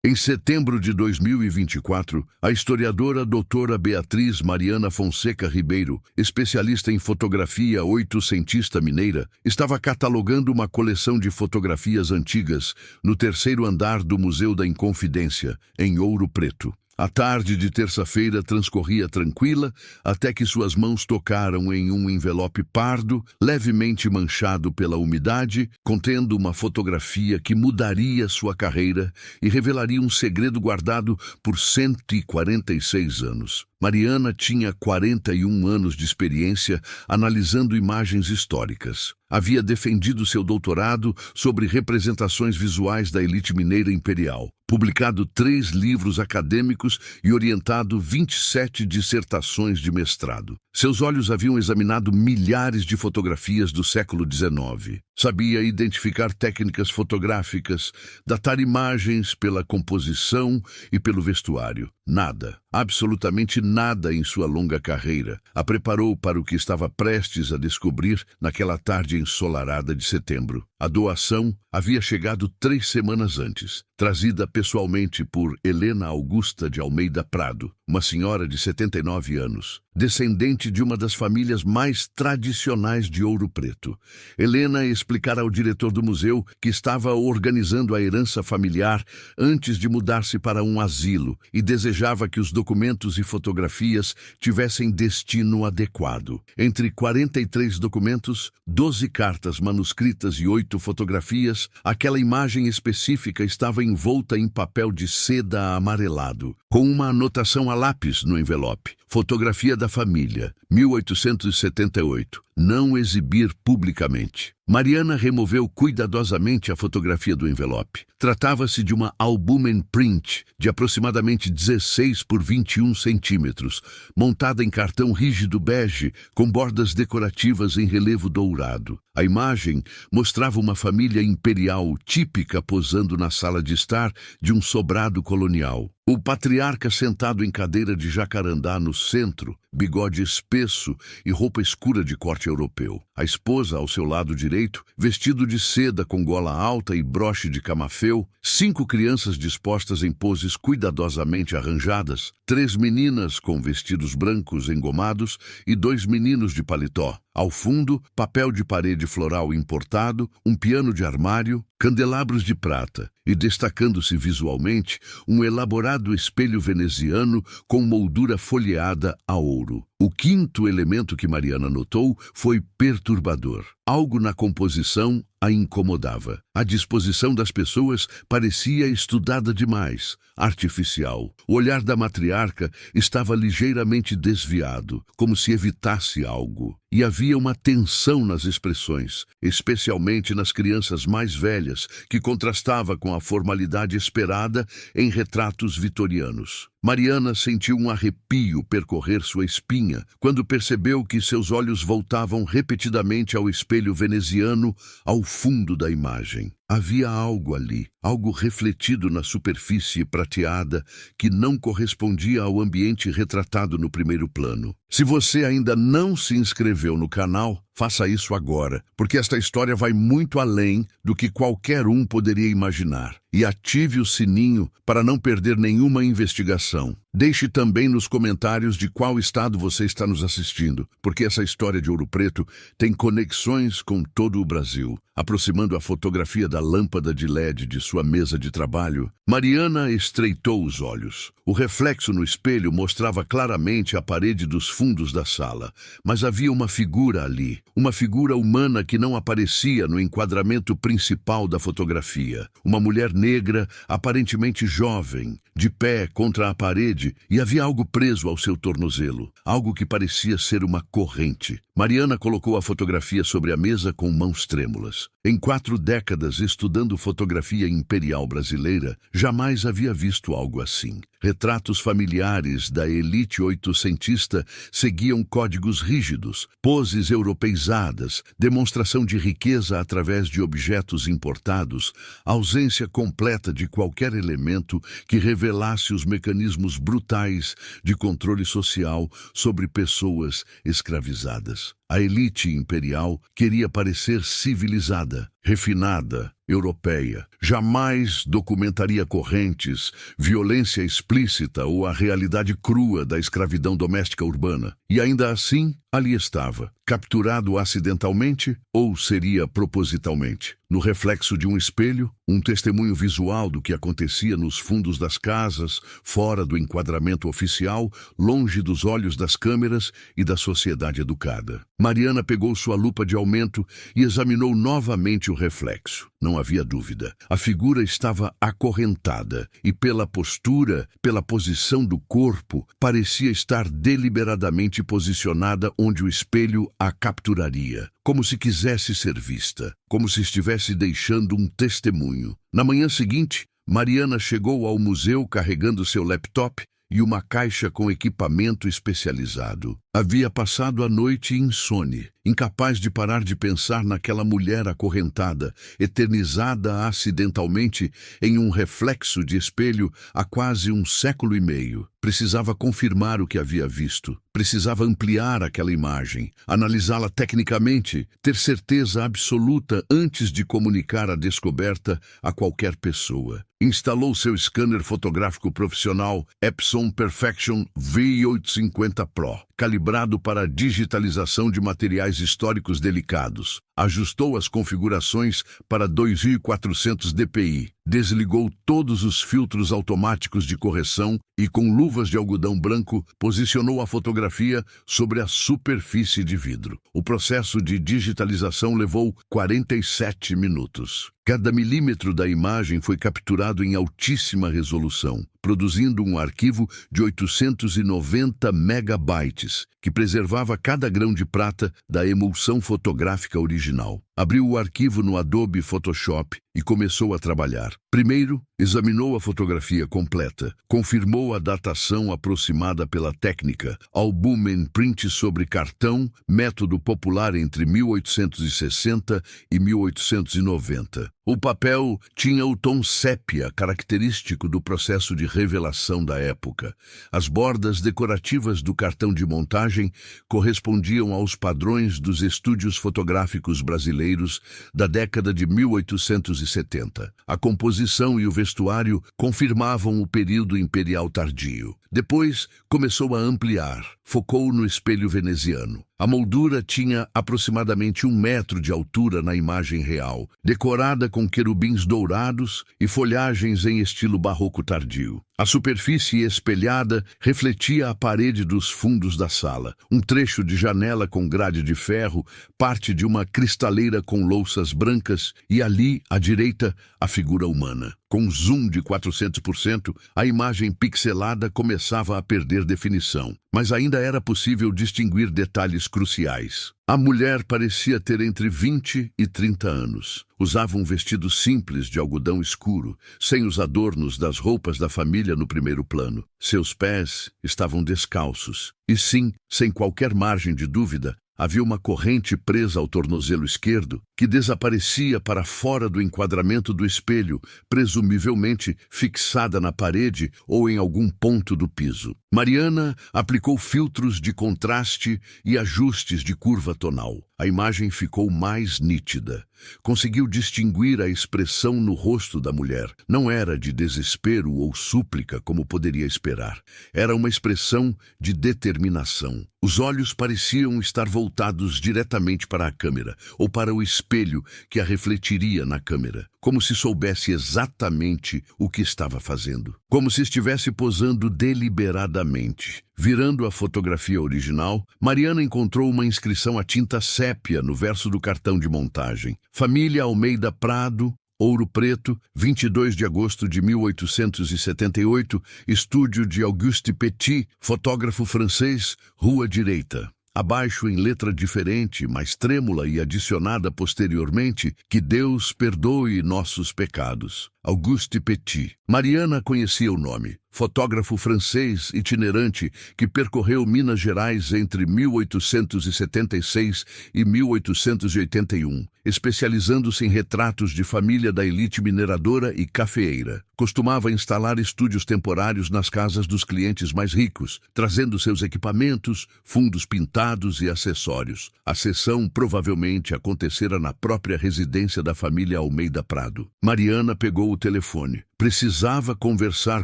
Em setembro de 2024, a historiadora doutora Beatriz Mariana Fonseca Ribeiro, especialista em fotografia oitocentista mineira, estava catalogando uma coleção de fotografias antigas no terceiro andar do Museu da Inconfidência, em Ouro Preto. A tarde de terça-feira transcorria tranquila até que suas mãos tocaram em um envelope pardo, levemente manchado pela umidade, contendo uma fotografia que mudaria sua carreira e revelaria um segredo guardado por 146 anos. Mariana tinha 41 anos de experiência analisando imagens históricas. Havia defendido seu doutorado sobre representações visuais da elite mineira imperial, publicado 3 livros acadêmicos e orientado 27 dissertações de mestrado. Seus olhos haviam examinado milhares de fotografias do século XIX. Sabia identificar técnicas fotográficas, datar imagens pela composição e pelo vestuário. Nada, absolutamente nada em sua longa carreira a preparou para o que estava prestes a descobrir naquela tarde ensolarada de setembro. A doação havia chegado 3 semanas antes, trazida pessoalmente por Helena Augusta de Almeida Prado, uma senhora de 79 anos, descendente de uma das famílias mais tradicionais de Ouro Preto. Helena explicara ao diretor do museu que estava organizando a herança familiar antes de mudar-se para um asilo e desejava que os documentos e fotografias tivessem destino adequado. Entre 43 documentos, 12 cartas manuscritas e 8 fotografias, aquela imagem específica estava envolta em papel de seda amarelado, com uma anotação a lápis no envelope. Fotografia da família, 1878. Não exibir publicamente. Mariana removeu cuidadosamente a fotografia do envelope. Tratava-se de uma albumen print de aproximadamente 16 por 21 centímetros, montada em cartão rígido bege com bordas decorativas em relevo dourado. A imagem mostrava uma família imperial típica posando na sala de estar de um sobrado colonial. O patriarca sentado em cadeira de jacarandá no centro, bigode espesso e roupa escura de corte europeu. A esposa, ao seu lado direito, vestido de seda com gola alta e broche de camafeu, 5 crianças dispostas em poses cuidadosamente arranjadas, 3 meninas com vestidos brancos engomados e 2 meninos de paletó. Ao fundo, papel de parede floral importado, um piano de armário, candelabros de prata e, destacando-se visualmente, um elaborado espelho veneziano com moldura folheada a ouro. O 5º elemento que Mariana notou foi perturbador. Algo na composição a incomodava. A disposição das pessoas parecia estudada demais, artificial. O olhar da matriarca estava ligeiramente desviado, como se evitasse algo. E havia uma tensão nas expressões, especialmente nas crianças mais velhas, que contrastava com a formalidade esperada em retratos vitorianos. Mariana sentiu um arrepio percorrer sua espinha quando percebeu que seus olhos voltavam repetidamente ao espelho veneziano ao fundo da imagem. Havia algo ali, algo refletido na superfície prateada que não correspondia ao ambiente retratado no primeiro plano. Se você ainda não se inscreveu no canal, faça isso agora, porque esta história vai muito além do que qualquer um poderia imaginar. E ative o sininho para não perder nenhuma investigação. Deixe também nos comentários de qual estado você está nos assistindo, porque essa história de Ouro Preto tem conexões com todo o Brasil. Aproximando a fotografia da lâmpada de LED de sua mesa de trabalho, Mariana estreitou os olhos. O reflexo no espelho mostrava claramente a parede dos fundos da sala, mas havia uma figura ali, uma figura humana que não aparecia no enquadramento principal da fotografia. Uma mulher negra, aparentemente jovem, de pé contra a parede, e havia algo preso ao seu tornozelo, algo que parecia ser uma corrente. Mariana colocou a fotografia sobre a mesa com mãos trêmulas. Em 4 décadas estudando fotografia imperial brasileira, jamais havia visto algo assim. Retratos familiares da elite oitocentista seguiam códigos rígidos, poses europeizadas, demonstração de riqueza através de objetos importados, ausência completa de qualquer elemento que revelasse os mecanismos brutais de controle social sobre pessoas escravizadas. A elite imperial queria parecer civilizada, refinada, europeia. Jamais documentaria correntes, violência explícita ou a realidade crua da escravidão doméstica urbana. E ainda assim, ali estava, capturado acidentalmente ou seria propositalmente. No reflexo de um espelho, um testemunho visual do que acontecia nos fundos das casas, fora do enquadramento oficial, longe dos olhos das câmeras e da sociedade educada. Mariana pegou sua lupa de aumento e examinou novamente o reflexo. Não havia dúvida. A figura estava acorrentada e pela postura, pela posição do corpo, parecia estar deliberadamente posicionada onde o espelho a capturaria, como se quisesse ser vista, como se estivesse deixando um testemunho. Na manhã seguinte, Mariana chegou ao museu carregando seu laptop e uma caixa com equipamento especializado. Havia passado a noite insone, incapaz de parar de pensar naquela mulher acorrentada, eternizada acidentalmente em um reflexo de espelho há quase um século e meio. Precisava confirmar o que havia visto. Precisava ampliar aquela imagem, analisá-la tecnicamente, ter certeza absoluta antes de comunicar a descoberta a qualquer pessoa. Instalou seu scanner fotográfico profissional Epson Perfection V850 Pro, calibrado para a digitalização de materiais históricos delicados. Ajustou as configurações para 2400 dpi, desligou todos os filtros automáticos de correção e, com luvas de algodão branco, posicionou a fotografia sobre a superfície de vidro. O processo de digitalização levou 47 minutos. Cada milímetro da imagem foi capturado em altíssima resolução, produzindo um arquivo de 890 megabytes, que preservava cada grão de prata da emulsão fotográfica original. Abriu o arquivo no Adobe Photoshop e começou a trabalhar. Primeiro, examinou a fotografia completa, confirmou a datação aproximada pela técnica, Albumen Print sobre cartão, método popular entre 1860 e 1890. O papel tinha o tom sépia, característico do processo de revelação da época. As bordas decorativas do cartão de montagem correspondiam aos padrões dos estúdios fotográficos brasileiros da década de 1870. A composição e o vestuário confirmavam o período imperial tardio. Depois, começou a ampliar. Focou no espelho veneziano. A moldura tinha aproximadamente 1 metro de altura na imagem real, decorada com querubins dourados e folhagens em estilo barroco tardio. A superfície espelhada refletia a parede dos fundos da sala, um trecho de janela com grade de ferro, parte de uma cristaleira com louças brancas e ali, à direita, a figura humana. Com zoom de 400%, a imagem pixelada começava a perder definição, mas ainda era possível distinguir detalhes cruciais. A mulher parecia ter entre 20 e 30 anos. Usava um vestido simples de algodão escuro, sem os adornos das roupas da família no primeiro plano. Seus pés estavam descalços. E sim, sem qualquer margem de dúvida, havia uma corrente presa ao tornozelo esquerdo que desaparecia para fora do enquadramento do espelho, presumivelmente fixada na parede ou em algum ponto do piso. Mariana aplicou filtros de contraste e ajustes de curva tonal. A imagem ficou mais nítida. Conseguiu distinguir a expressão no rosto da mulher. Não era de desespero ou súplica, como poderia esperar. Era uma expressão de determinação. Os olhos pareciam estar voltados diretamente para a câmera, ou para o espelho que a refletiria na câmera, como se soubesse exatamente o que estava fazendo. Como se estivesse posando deliberadamente. Virando a fotografia original, Mariana encontrou uma inscrição a tinta sépia no verso do cartão de montagem. Família Almeida Prado, Ouro Preto, 22 de agosto de 1878, estúdio de Auguste Petit, fotógrafo francês, Rua Direita. Abaixo, em letra diferente, mais trêmula e adicionada posteriormente, que Deus perdoe nossos pecados. Auguste Petit. Mariana conhecia o nome. fotógrafo francês itinerante que percorreu Minas Gerais entre 1876 e 1881, especializando-se em retratos de família da elite mineradora e cafeeira. Costumava instalar estúdios temporários nas casas dos clientes mais ricos, trazendo seus equipamentos, fundos pintados e acessórios. A sessão provavelmente acontecera na própria residência da família Almeida Prado. Mariana pegou o telefone. Precisava conversar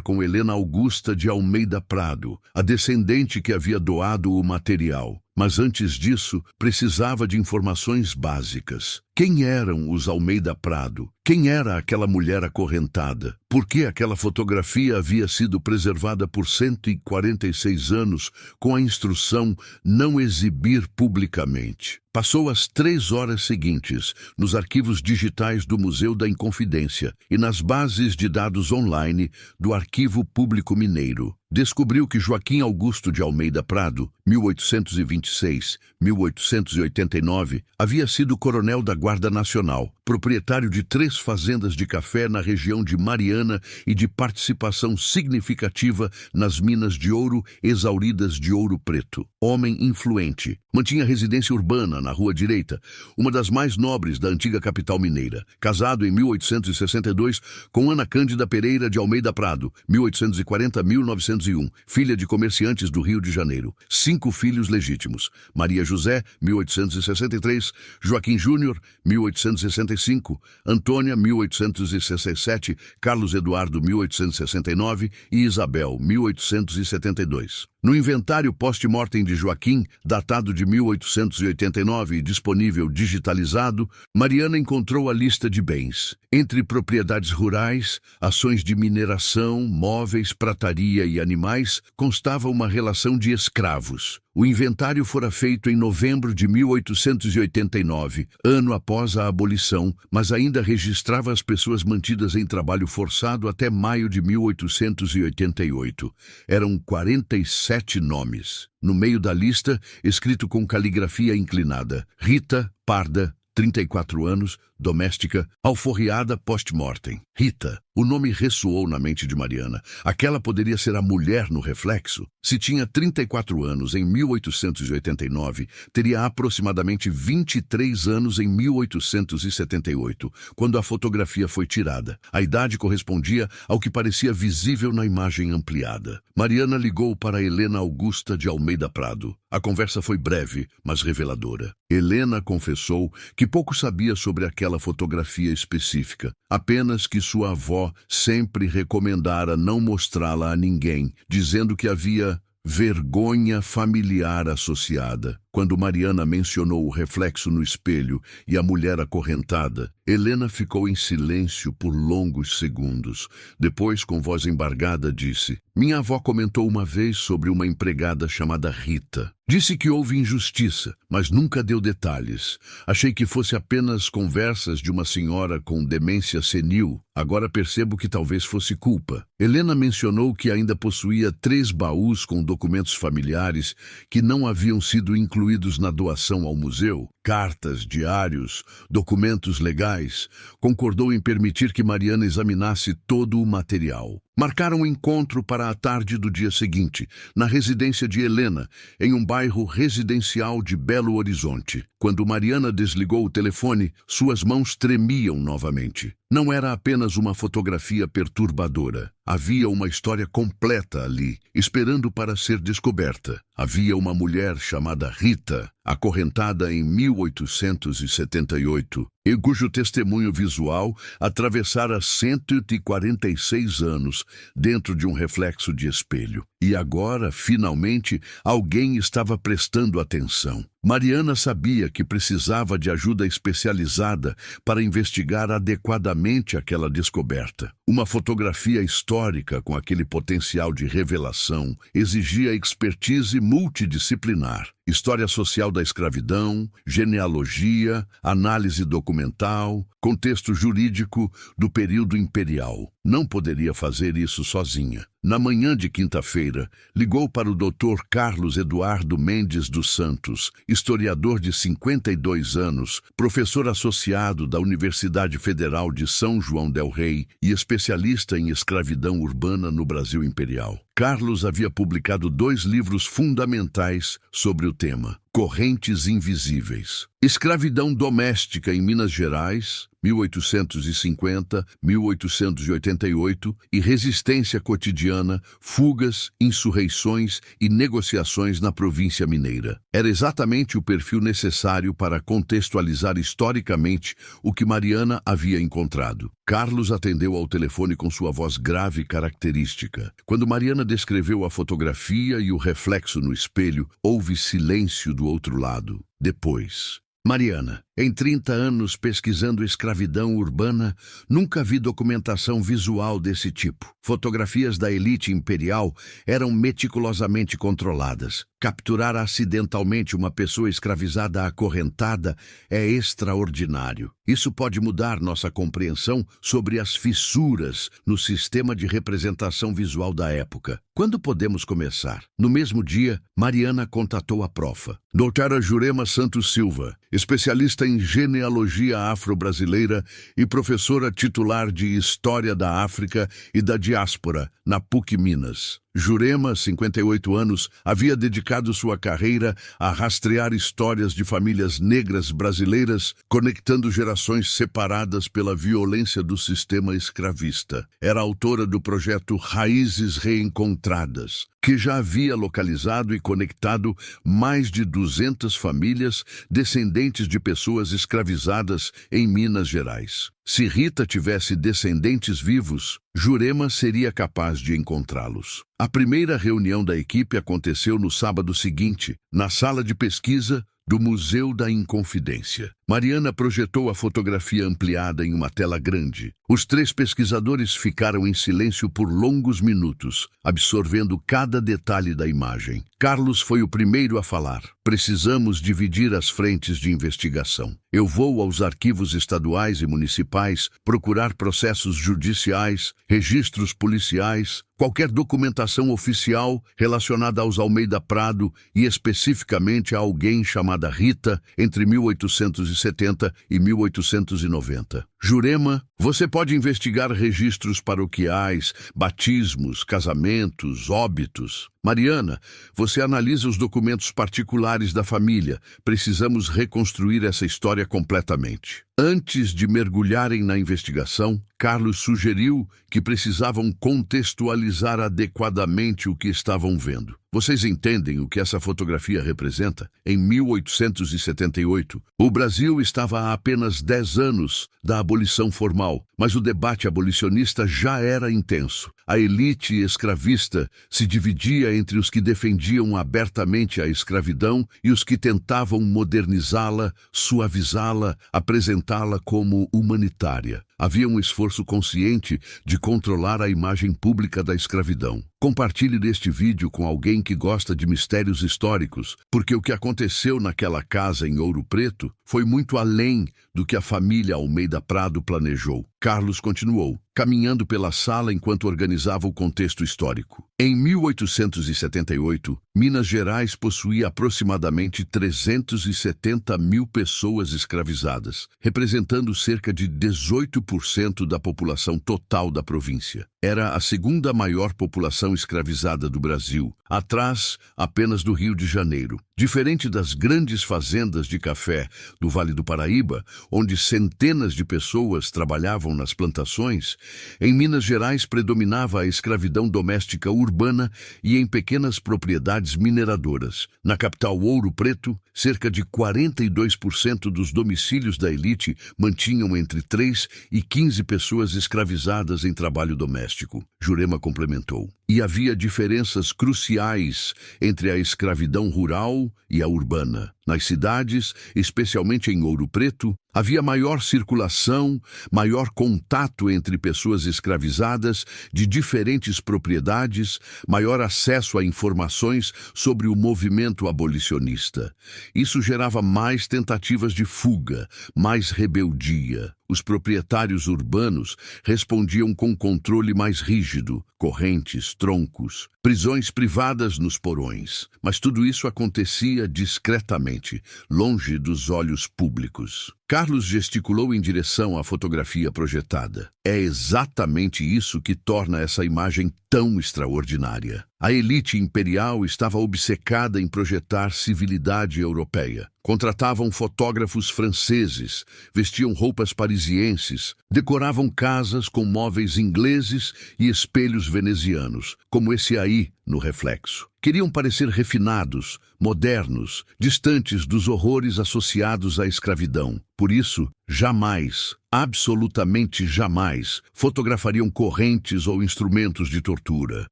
com Helena Augusta de Almeida Prado, a descendente que havia doado o material. Mas antes disso, precisava de informações básicas. Quem eram os Almeida Prado? Quem era aquela mulher acorrentada? Por que aquela fotografia havia sido preservada por 146 anos com a instrução não exibir publicamente? Passou as 3 horas seguintes nos arquivos digitais do Museu da Inconfidência e nas bases de dados online do Arquivo Público Mineiro. Descobriu que Joaquim Augusto de Almeida Prado, 1826-1889, havia sido coronel da Guarda Nacional, proprietário de 3 fazendas de café na região de Mariana e de participação significativa nas minas de ouro exauridas de Ouro Preto. Homem influente, mantinha residência urbana na Rua Direita, uma das mais nobres da antiga capital mineira. Casado em 1862 com Ana Cândida Pereira de Almeida Prado, 1840-1901, filha de comerciantes do Rio de Janeiro. 5 filhos legítimos: Maria José, 1863, Joaquim Júnior, 1865, Antônia, 1867, Carlos Eduardo, 1869 e Isabel, 1872. No inventário post-mortem de Joaquim, datado de 1889 e disponível digitalizado, Mariana encontrou a lista de bens. Entre propriedades rurais, ações de mineração, móveis, prataria e animais, constava uma relação de escravos. O inventário fora feito em novembro de 1889, ano após a abolição, mas ainda registrava as pessoas mantidas em trabalho forçado até maio de 1888. Eram 47 nomes. No meio da lista, escrito com caligrafia inclinada: Rita Parda, 34 anos, doméstica, alforriada post-mortem. Rita. O nome ressoou na mente de Mariana. Aquela poderia ser a mulher no reflexo? Se tinha 34 anos em 1889, teria aproximadamente 23 anos em 1878, quando a fotografia foi tirada. A idade correspondia ao que parecia visível na imagem ampliada. Mariana ligou para Helena Augusta de Almeida Prado. A conversa foi breve, mas reveladora. Helena confessou que pouco sabia sobre aquela fotografia específica, apenas que sua avó sempre recomendara não mostrá-la a ninguém, dizendo que havia vergonha familiar associada. Quando Mariana mencionou o reflexo no espelho e a mulher acorrentada, Helena ficou em silêncio por longos segundos. Depois, com voz embargada, disse: "Minha avó comentou uma vez sobre uma empregada chamada Rita. Disse que houve injustiça, mas nunca deu detalhes. Achei que fosse apenas conversas de uma senhora com demência senil. Agora percebo que talvez fosse culpa." Helena mencionou que ainda possuía 3 baús com documentos familiares que não haviam sido incluídos na doação ao museu. Cartas, diários, documentos legais. Concordou em permitir que Mariana examinasse todo o material. Marcaram um encontro para a tarde do dia seguinte, na residência de Helena, em um bairro residencial de Belo Horizonte. Quando Mariana desligou o telefone, suas mãos tremiam novamente. Não era apenas uma fotografia perturbadora. Havia uma história completa ali, esperando para ser descoberta. Havia uma mulher chamada Rita, acorrentada em 1878, e cujo testemunho visual atravessara 146 anos dentro de um reflexo de espelho. E agora, finalmente, alguém estava prestando atenção. Mariana sabia que precisava de ajuda especializada para investigar adequadamente aquela descoberta. Uma fotografia histórica com aquele potencial de revelação exigia expertise multidisciplinar. História social da escravidão, genealogia, análise documental, contexto jurídico do período imperial. Não poderia fazer isso sozinha. Na manhã de quinta-feira, ligou para o Dr. Carlos Eduardo Mendes dos Santos, historiador de 52 anos, professor associado da Universidade Federal de São João del Rei e especialista em escravidão urbana no Brasil Imperial. Carlos havia publicado 2 livros fundamentais sobre o tema: Correntes Invisíveis, Escravidão Doméstica em Minas Gerais, 1850-1888, e Resistência Cotidiana, Fugas, Insurreições e Negociações na Província Mineira. Era exatamente o perfil necessário para contextualizar historicamente o que Mariana havia encontrado. Carlos atendeu ao telefone com sua voz grave e característica. Quando Mariana descreveu a fotografia e o reflexo no espelho, houve silêncio do outro lado. Depois: Mariana, em 30 anos pesquisando escravidão urbana, nunca vi documentação visual desse tipo. Fotografias da elite imperial eram meticulosamente controladas. Capturar acidentalmente uma pessoa escravizada acorrentada é extraordinário. Isso pode mudar nossa compreensão sobre as fissuras no sistema de representação visual da época. Quando podemos começar? No mesmo dia, Mariana contatou a profa, doutora Jurema Santos Silva, especialista em genealogia afro-brasileira e professora titular de História da África e da Diáspora na PUC Minas. Jurema, 58 anos, havia dedicado sua carreira a rastrear histórias de famílias negras brasileiras, conectando gerações separadas pela violência do sistema escravista. Era autora do projeto Raízes Reencontradas, que já havia localizado e conectado mais de 200 famílias descendentes de pessoas escravizadas em Minas Gerais. Se Rita tivesse descendentes vivos, Jurema seria capaz de encontrá-los. A primeira reunião da equipe aconteceu no sábado seguinte, na sala de pesquisa do Museu da Inconfidência. Mariana projetou a fotografia ampliada em uma tela grande. Os 3 pesquisadores ficaram em silêncio por longos minutos, absorvendo cada detalhe da imagem. Carlos foi o primeiro a falar. Precisamos dividir as frentes de investigação. Eu vou aos arquivos estaduais e municipais procurar processos judiciais, registros policiais, qualquer documentação oficial relacionada aos Almeida Prado e especificamente a alguém chamada Rita entre 1870 e 1890. Jurema, você pode investigar registros paroquiais, batismos, casamentos, óbitos. Mariana, você analisa os documentos particulares da família. Precisamos reconstruir essa história completamente. Antes de mergulharem na investigação, Carlos sugeriu que precisavam contextualizar adequadamente o que estavam vendo. Vocês entendem o que essa fotografia representa? Em 1878, o Brasil estava há apenas 10 anos da abolição formal, mas o debate abolicionista já era intenso. A elite escravista se dividia entre os que defendiam abertamente a escravidão e os que tentavam modernizá-la, suavizá-la, apresentá-la como humanitária. Havia um esforço consciente de controlar a imagem pública da escravidão. Compartilhe deste vídeo com alguém que gosta de mistérios históricos, porque o que aconteceu naquela casa em Ouro Preto foi muito além do que a família Almeida Prado planejou. Carlos continuou, caminhando pela sala enquanto organizava o contexto histórico. Em 1878, Minas Gerais possuía aproximadamente 370 mil pessoas escravizadas, representando cerca de 18% da população total da província. Era a segunda maior população escravizada do Brasil, atrás apenas do Rio de Janeiro. Diferente das grandes fazendas de café do Vale do Paraíba, onde centenas de pessoas trabalhavam nas plantações, em Minas Gerais predominava a escravidão doméstica urbana e em pequenas propriedades mineradoras. Na capital Ouro Preto, cerca de 42% dos domicílios da elite mantinham entre 3 e 15 pessoas escravizadas em trabalho doméstico. Jurema complementou. E havia diferenças cruciais entre a escravidão rural e a urbana. Nas cidades, especialmente em Ouro Preto, havia maior circulação, maior contato entre pessoas escravizadas de diferentes propriedades, maior acesso a informações sobre o movimento abolicionista. Isso gerava mais tentativas de fuga, mais rebeldia. Os proprietários urbanos respondiam com controle mais rígido, correntes, troncos, prisões privadas nos porões. Mas tudo isso acontecia discretamente, longe dos olhos públicos. Carlos gesticulou em direção à fotografia projetada. É exatamente isso que torna essa imagem tão extraordinária. A elite imperial estava obcecada em projetar civilidade europeia. Contratavam fotógrafos franceses, vestiam roupas parisienses, decoravam casas com móveis ingleses e espelhos venezianos, como esse aí no reflexo. Queriam parecer refinados, modernos, distantes dos horrores associados à escravidão. Por isso, jamais, absolutamente jamais, fotografariam correntes ou instrumentos de tortura.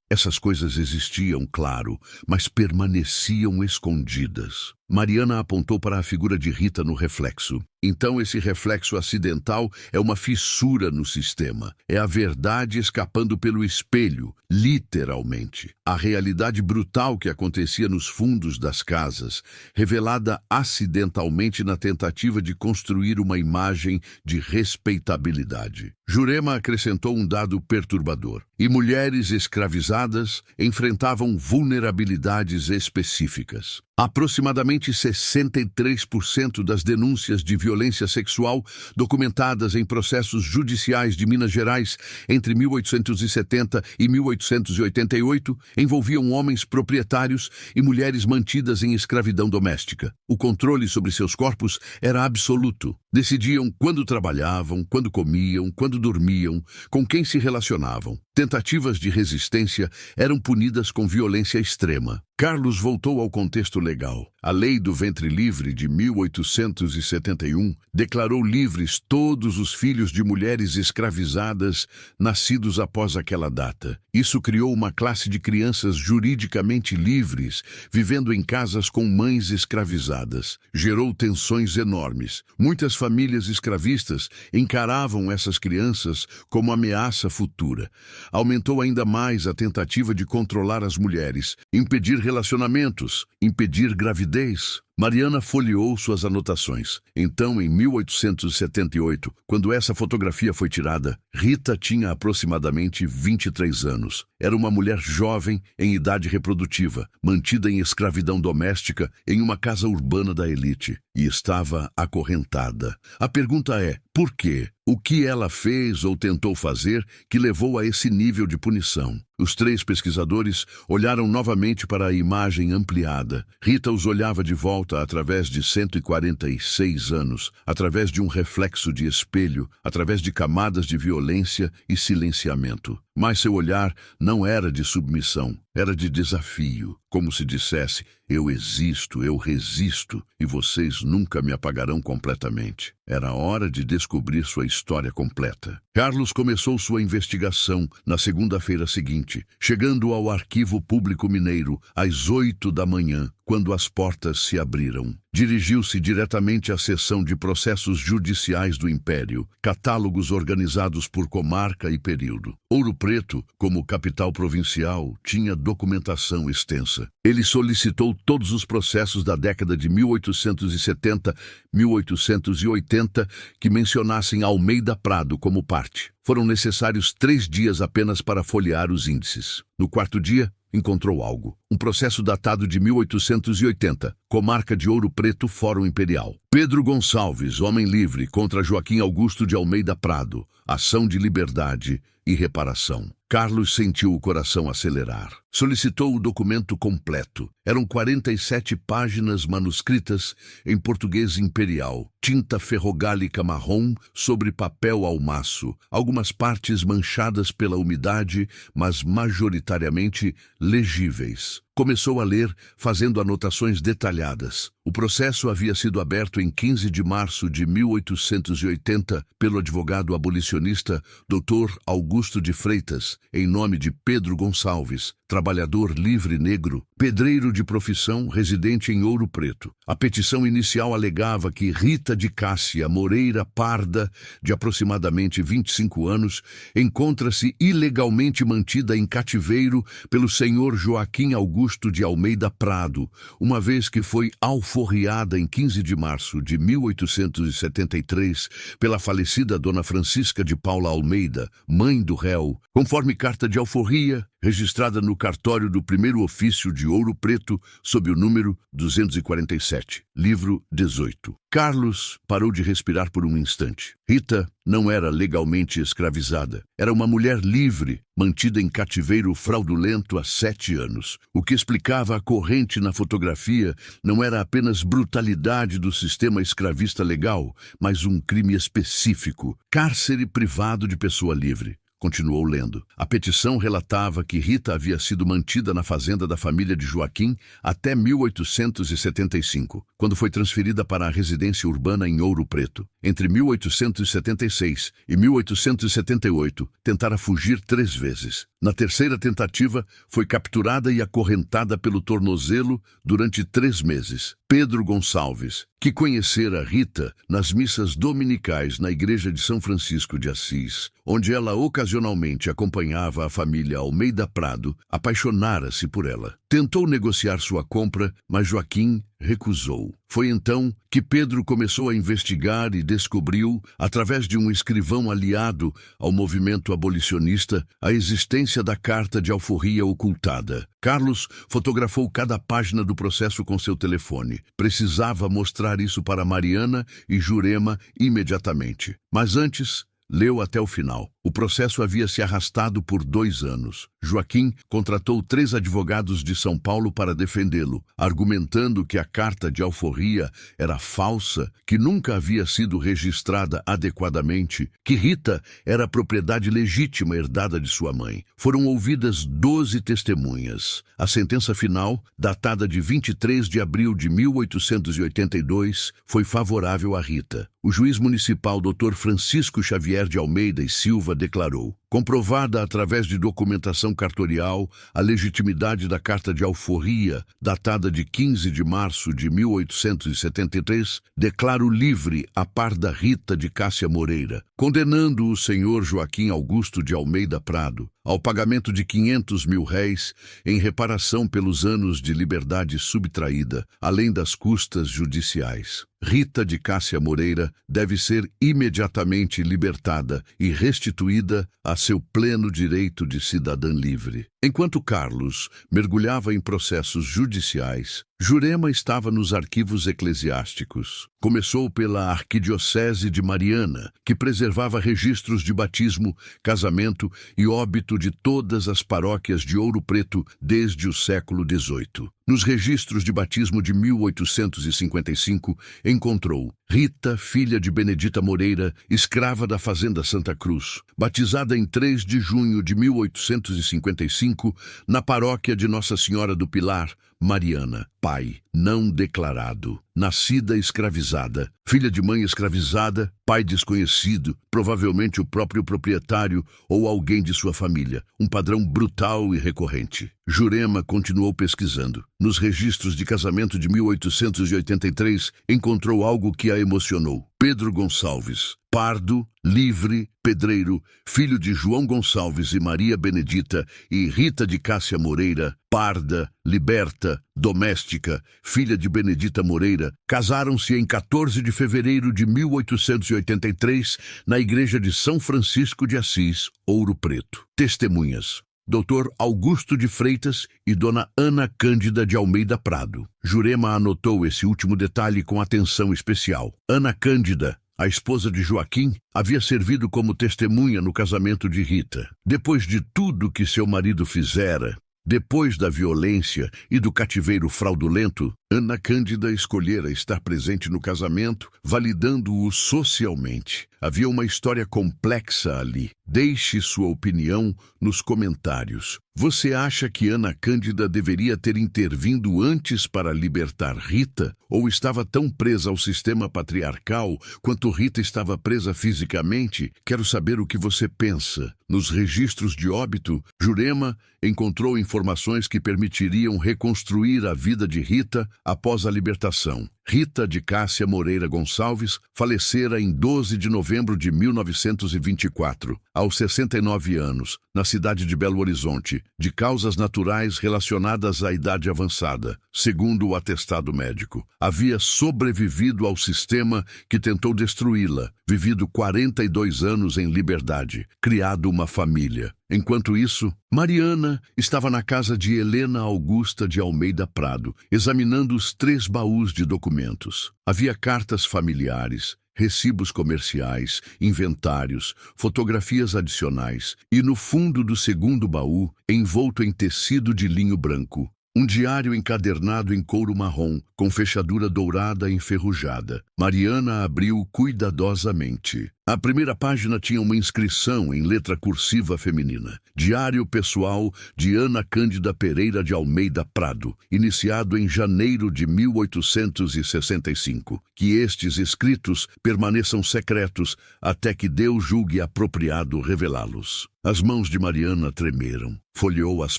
Essas coisas existiam, claro, mas permaneciam escondidas. Mariana apontou para a figura de Rita no reflexo. Então esse reflexo acidental é uma fissura no sistema. É a verdade escapando pelo espelho, literalmente. A realidade brutal que acontecia nos fundos das casas, revelada acidentalmente na tentativa de construir uma imagem de respeitabilidade. Jurema acrescentou um dado perturbador. E mulheres escravizadas enfrentavam vulnerabilidades específicas. Aproximadamente 63% das denúncias de violência sexual documentadas em processos judiciais de Minas Gerais entre 1870 e 1888 envolviam homens proprietários e mulheres mantidas em escravidão doméstica. O controle sobre seus corpos era absoluto. Decidiam quando trabalhavam, quando comiam, quando dormiam, com quem se relacionavam. Tentativas de resistência eram punidas com violência extrema. Carlos voltou ao contexto legal. A Lei do Ventre Livre de 1871 declarou livres todos os filhos de mulheres escravizadas nascidos após aquela data. Isso criou uma classe de crianças juridicamente livres, vivendo em casas com mães escravizadas. Gerou tensões enormes. Muitas famílias escravistas encaravam essas crianças como ameaça futura. Aumentou ainda mais a tentativa de controlar as mulheres, impedir relacionamentos, impedir gravidez. Mariana folheou suas anotações. Então, em 1878, quando essa fotografia foi tirada, Rita tinha aproximadamente 23 anos. Era uma mulher jovem, em idade reprodutiva, mantida em escravidão doméstica em uma casa urbana da elite, e estava acorrentada. A pergunta é, por quê? O que ela fez ou tentou fazer que levou a esse nível de punição? Os três pesquisadores olharam novamente para a imagem ampliada. Rita os olhava de volta através de 146 anos, através de um reflexo de espelho, através de camadas de violência e silenciamento. Mas seu olhar não era de submissão, era de desafio, como se dissesse, eu existo, eu resisto, e vocês nunca me apagarão completamente. Era hora de descobrir sua história completa. Carlos começou sua investigação na segunda-feira seguinte, chegando ao Arquivo Público Mineiro às 8 da manhã, quando as portas se abriram. Dirigiu-se diretamente à seção de processos judiciais do Império, catálogos organizados por comarca e período. Ouro Preto, como capital provincial, tinha documentação extensa. Ele solicitou todos os processos da década de 1870-1880 que mencionassem Almeida Prado como parte. Foram necessários 3 dias apenas para folhear os índices. No quarto dia, encontrou algo. Um processo datado de 1880, comarca de Ouro Preto, Fórum Imperial. Pedro Gonçalves, homem livre, contra Joaquim Augusto de Almeida Prado, ação de liberdade e reparação. Carlos sentiu o coração acelerar. Solicitou o documento completo. Eram 47 páginas manuscritas em português imperial, tinta ferrogálica marrom sobre papel almaço, algumas partes manchadas pela umidade, mas majoritariamente legíveis. Começou a ler, fazendo anotações detalhadas. O processo havia sido aberto em 15 de março de 1880 pelo advogado abolicionista Dr. Augusto de Freitas, em nome de Pedro Gonçalves, trabalhador livre negro, pedreiro de profissão, residente em Ouro Preto. A petição inicial alegava que Rita de Cássia Moreira Parda, de aproximadamente 25 anos, encontra-se ilegalmente mantida em cativeiro pelo senhor Joaquim Augusto Augusto de Almeida Prado, uma vez que foi alforriada em 15 de março de 1873 pela falecida Dona Francisca de Paula Almeida, mãe do réu, conforme carta de alforria registrada no cartório do primeiro ofício de Ouro Preto, sob o número 247, livro 18. Carlos parou de respirar por um instante. Rita não era legalmente escravizada. Era uma mulher livre, mantida em cativeiro fraudulento há 7 anos. O que explicava a corrente na fotografia não era apenas brutalidade do sistema escravista legal, mas um crime específico: cárcere privado de pessoa livre. Continuou lendo. A petição relatava que Rita havia sido mantida na fazenda da família de Joaquim até 1875, quando foi transferida para a residência urbana em Ouro Preto. Entre 1876 e 1878, tentara fugir 3 vezes. Na terceira tentativa, foi capturada e acorrentada pelo tornozelo durante 3 meses. Pedro Gonçalves, que conhecera Rita nas missas dominicais na igreja de São Francisco de Assis, onde ela ocasionalmente acompanhava a família Almeida Prado, apaixonara-se por ela. Tentou negociar sua compra, mas Joaquim recusou. Foi então que Pedro começou a investigar e descobriu, através de um escrivão aliado ao movimento abolicionista, a existência da carta de alforria ocultada. Carlos fotografou cada página do processo com seu telefone. Precisava mostrar isso para Mariana e Jurema imediatamente. Mas antes, leu até o final. O processo havia se arrastado por 2 anos. Joaquim contratou 3 advogados de São Paulo para defendê-lo, argumentando que a carta de alforria era falsa, que nunca havia sido registrada adequadamente, que Rita era propriedade legítima herdada de sua mãe. Foram ouvidas 12 testemunhas. A sentença final, datada de 23 de abril de 1882, foi favorável a Rita. O juiz municipal Dr. Francisco Xavier de Almeida e Silva declarou: comprovada através de documentação cartorial a legitimidade da carta de alforria, datada de 15 de março de 1873, declaro livre a par da Rita de Cássia Moreira, condenando o senhor Joaquim Augusto de Almeida Prado ao pagamento de 500 mil réis em reparação pelos anos de liberdade subtraída, além das custas judiciais. Rita de Cássia Moreira deve ser imediatamente libertada e restituída a seu pleno direito de cidadã livre. Enquanto Carlos mergulhava em processos judiciais, Jurema estava nos arquivos eclesiásticos. Começou pela Arquidiocese de Mariana, que preservava registros de batismo, casamento e óbito de todas as paróquias de Ouro Preto desde o século XVIII. Nos registros de batismo de 1855, encontrou Rita, filha de Benedita Moreira, escrava da Fazenda Santa Cruz, batizada em 3 de junho de 1855, na paróquia de Nossa Senhora do Pilar, Mariana. Pai não declarado. Nascida escravizada. Filha de mãe escravizada, pai desconhecido, provavelmente o próprio proprietário ou alguém de sua família. Um padrão brutal e recorrente. Jurema continuou pesquisando. Nos registros de casamento de 1883, encontrou algo que a emocionou. Pedro Gonçalves, pardo, livre, pedreiro, filho de João Gonçalves e Maria Benedita, e Rita de Cássia Moreira, parda, liberta, doméstica, filha de Benedita Moreira, casaram-se em 14 de fevereiro de 1883 na igreja de São Francisco de Assis, Ouro Preto. Testemunhas: Dr. Augusto de Freitas e Dona Ana Cândida de Almeida Prado. Jurema anotou esse último detalhe com atenção especial. Ana Cândida, a esposa de Joaquim, havia servido como testemunha no casamento de Rita. Depois de tudo que seu marido fizera, depois da violência e do cativeiro fraudulento, Ana Cândida escolhera estar presente no casamento, validando-o socialmente. Havia uma história complexa ali. Deixe sua opinião nos comentários. Você acha que Ana Cândida deveria ter intervindo antes para libertar Rita? Ou estava tão presa ao sistema patriarcal quanto Rita estava presa fisicamente? Quero saber o que você pensa. Nos registros de óbito, Jurema encontrou informações que permitiriam reconstruir a vida de Rita após a libertação. Rita de Cássia Moreira Gonçalves falecera em 12 de novembro de 1924, aos 69 anos, na cidade de Belo Horizonte, de causas naturais relacionadas à idade avançada, segundo o atestado médico. Havia sobrevivido ao sistema que tentou destruí-la, vivido 42 anos em liberdade, criado uma família. Enquanto isso, Mariana estava na casa de Helena Augusta de Almeida Prado, examinando os 3 baús de documentos. Havia cartas familiares, recibos comerciais, inventários, fotografias adicionais e, no fundo do segundo baú, envolto em tecido de linho branco, um diário encadernado em couro marrom, com fechadura dourada enferrujada. Mariana abriu cuidadosamente. A primeira página tinha uma inscrição em letra cursiva feminina. Diário pessoal de Ana Cândida Pereira de Almeida Prado, iniciado em janeiro de 1865. Que estes escritos permaneçam secretos até que Deus julgue apropriado revelá-los. As mãos de Mariana tremeram. Folheou as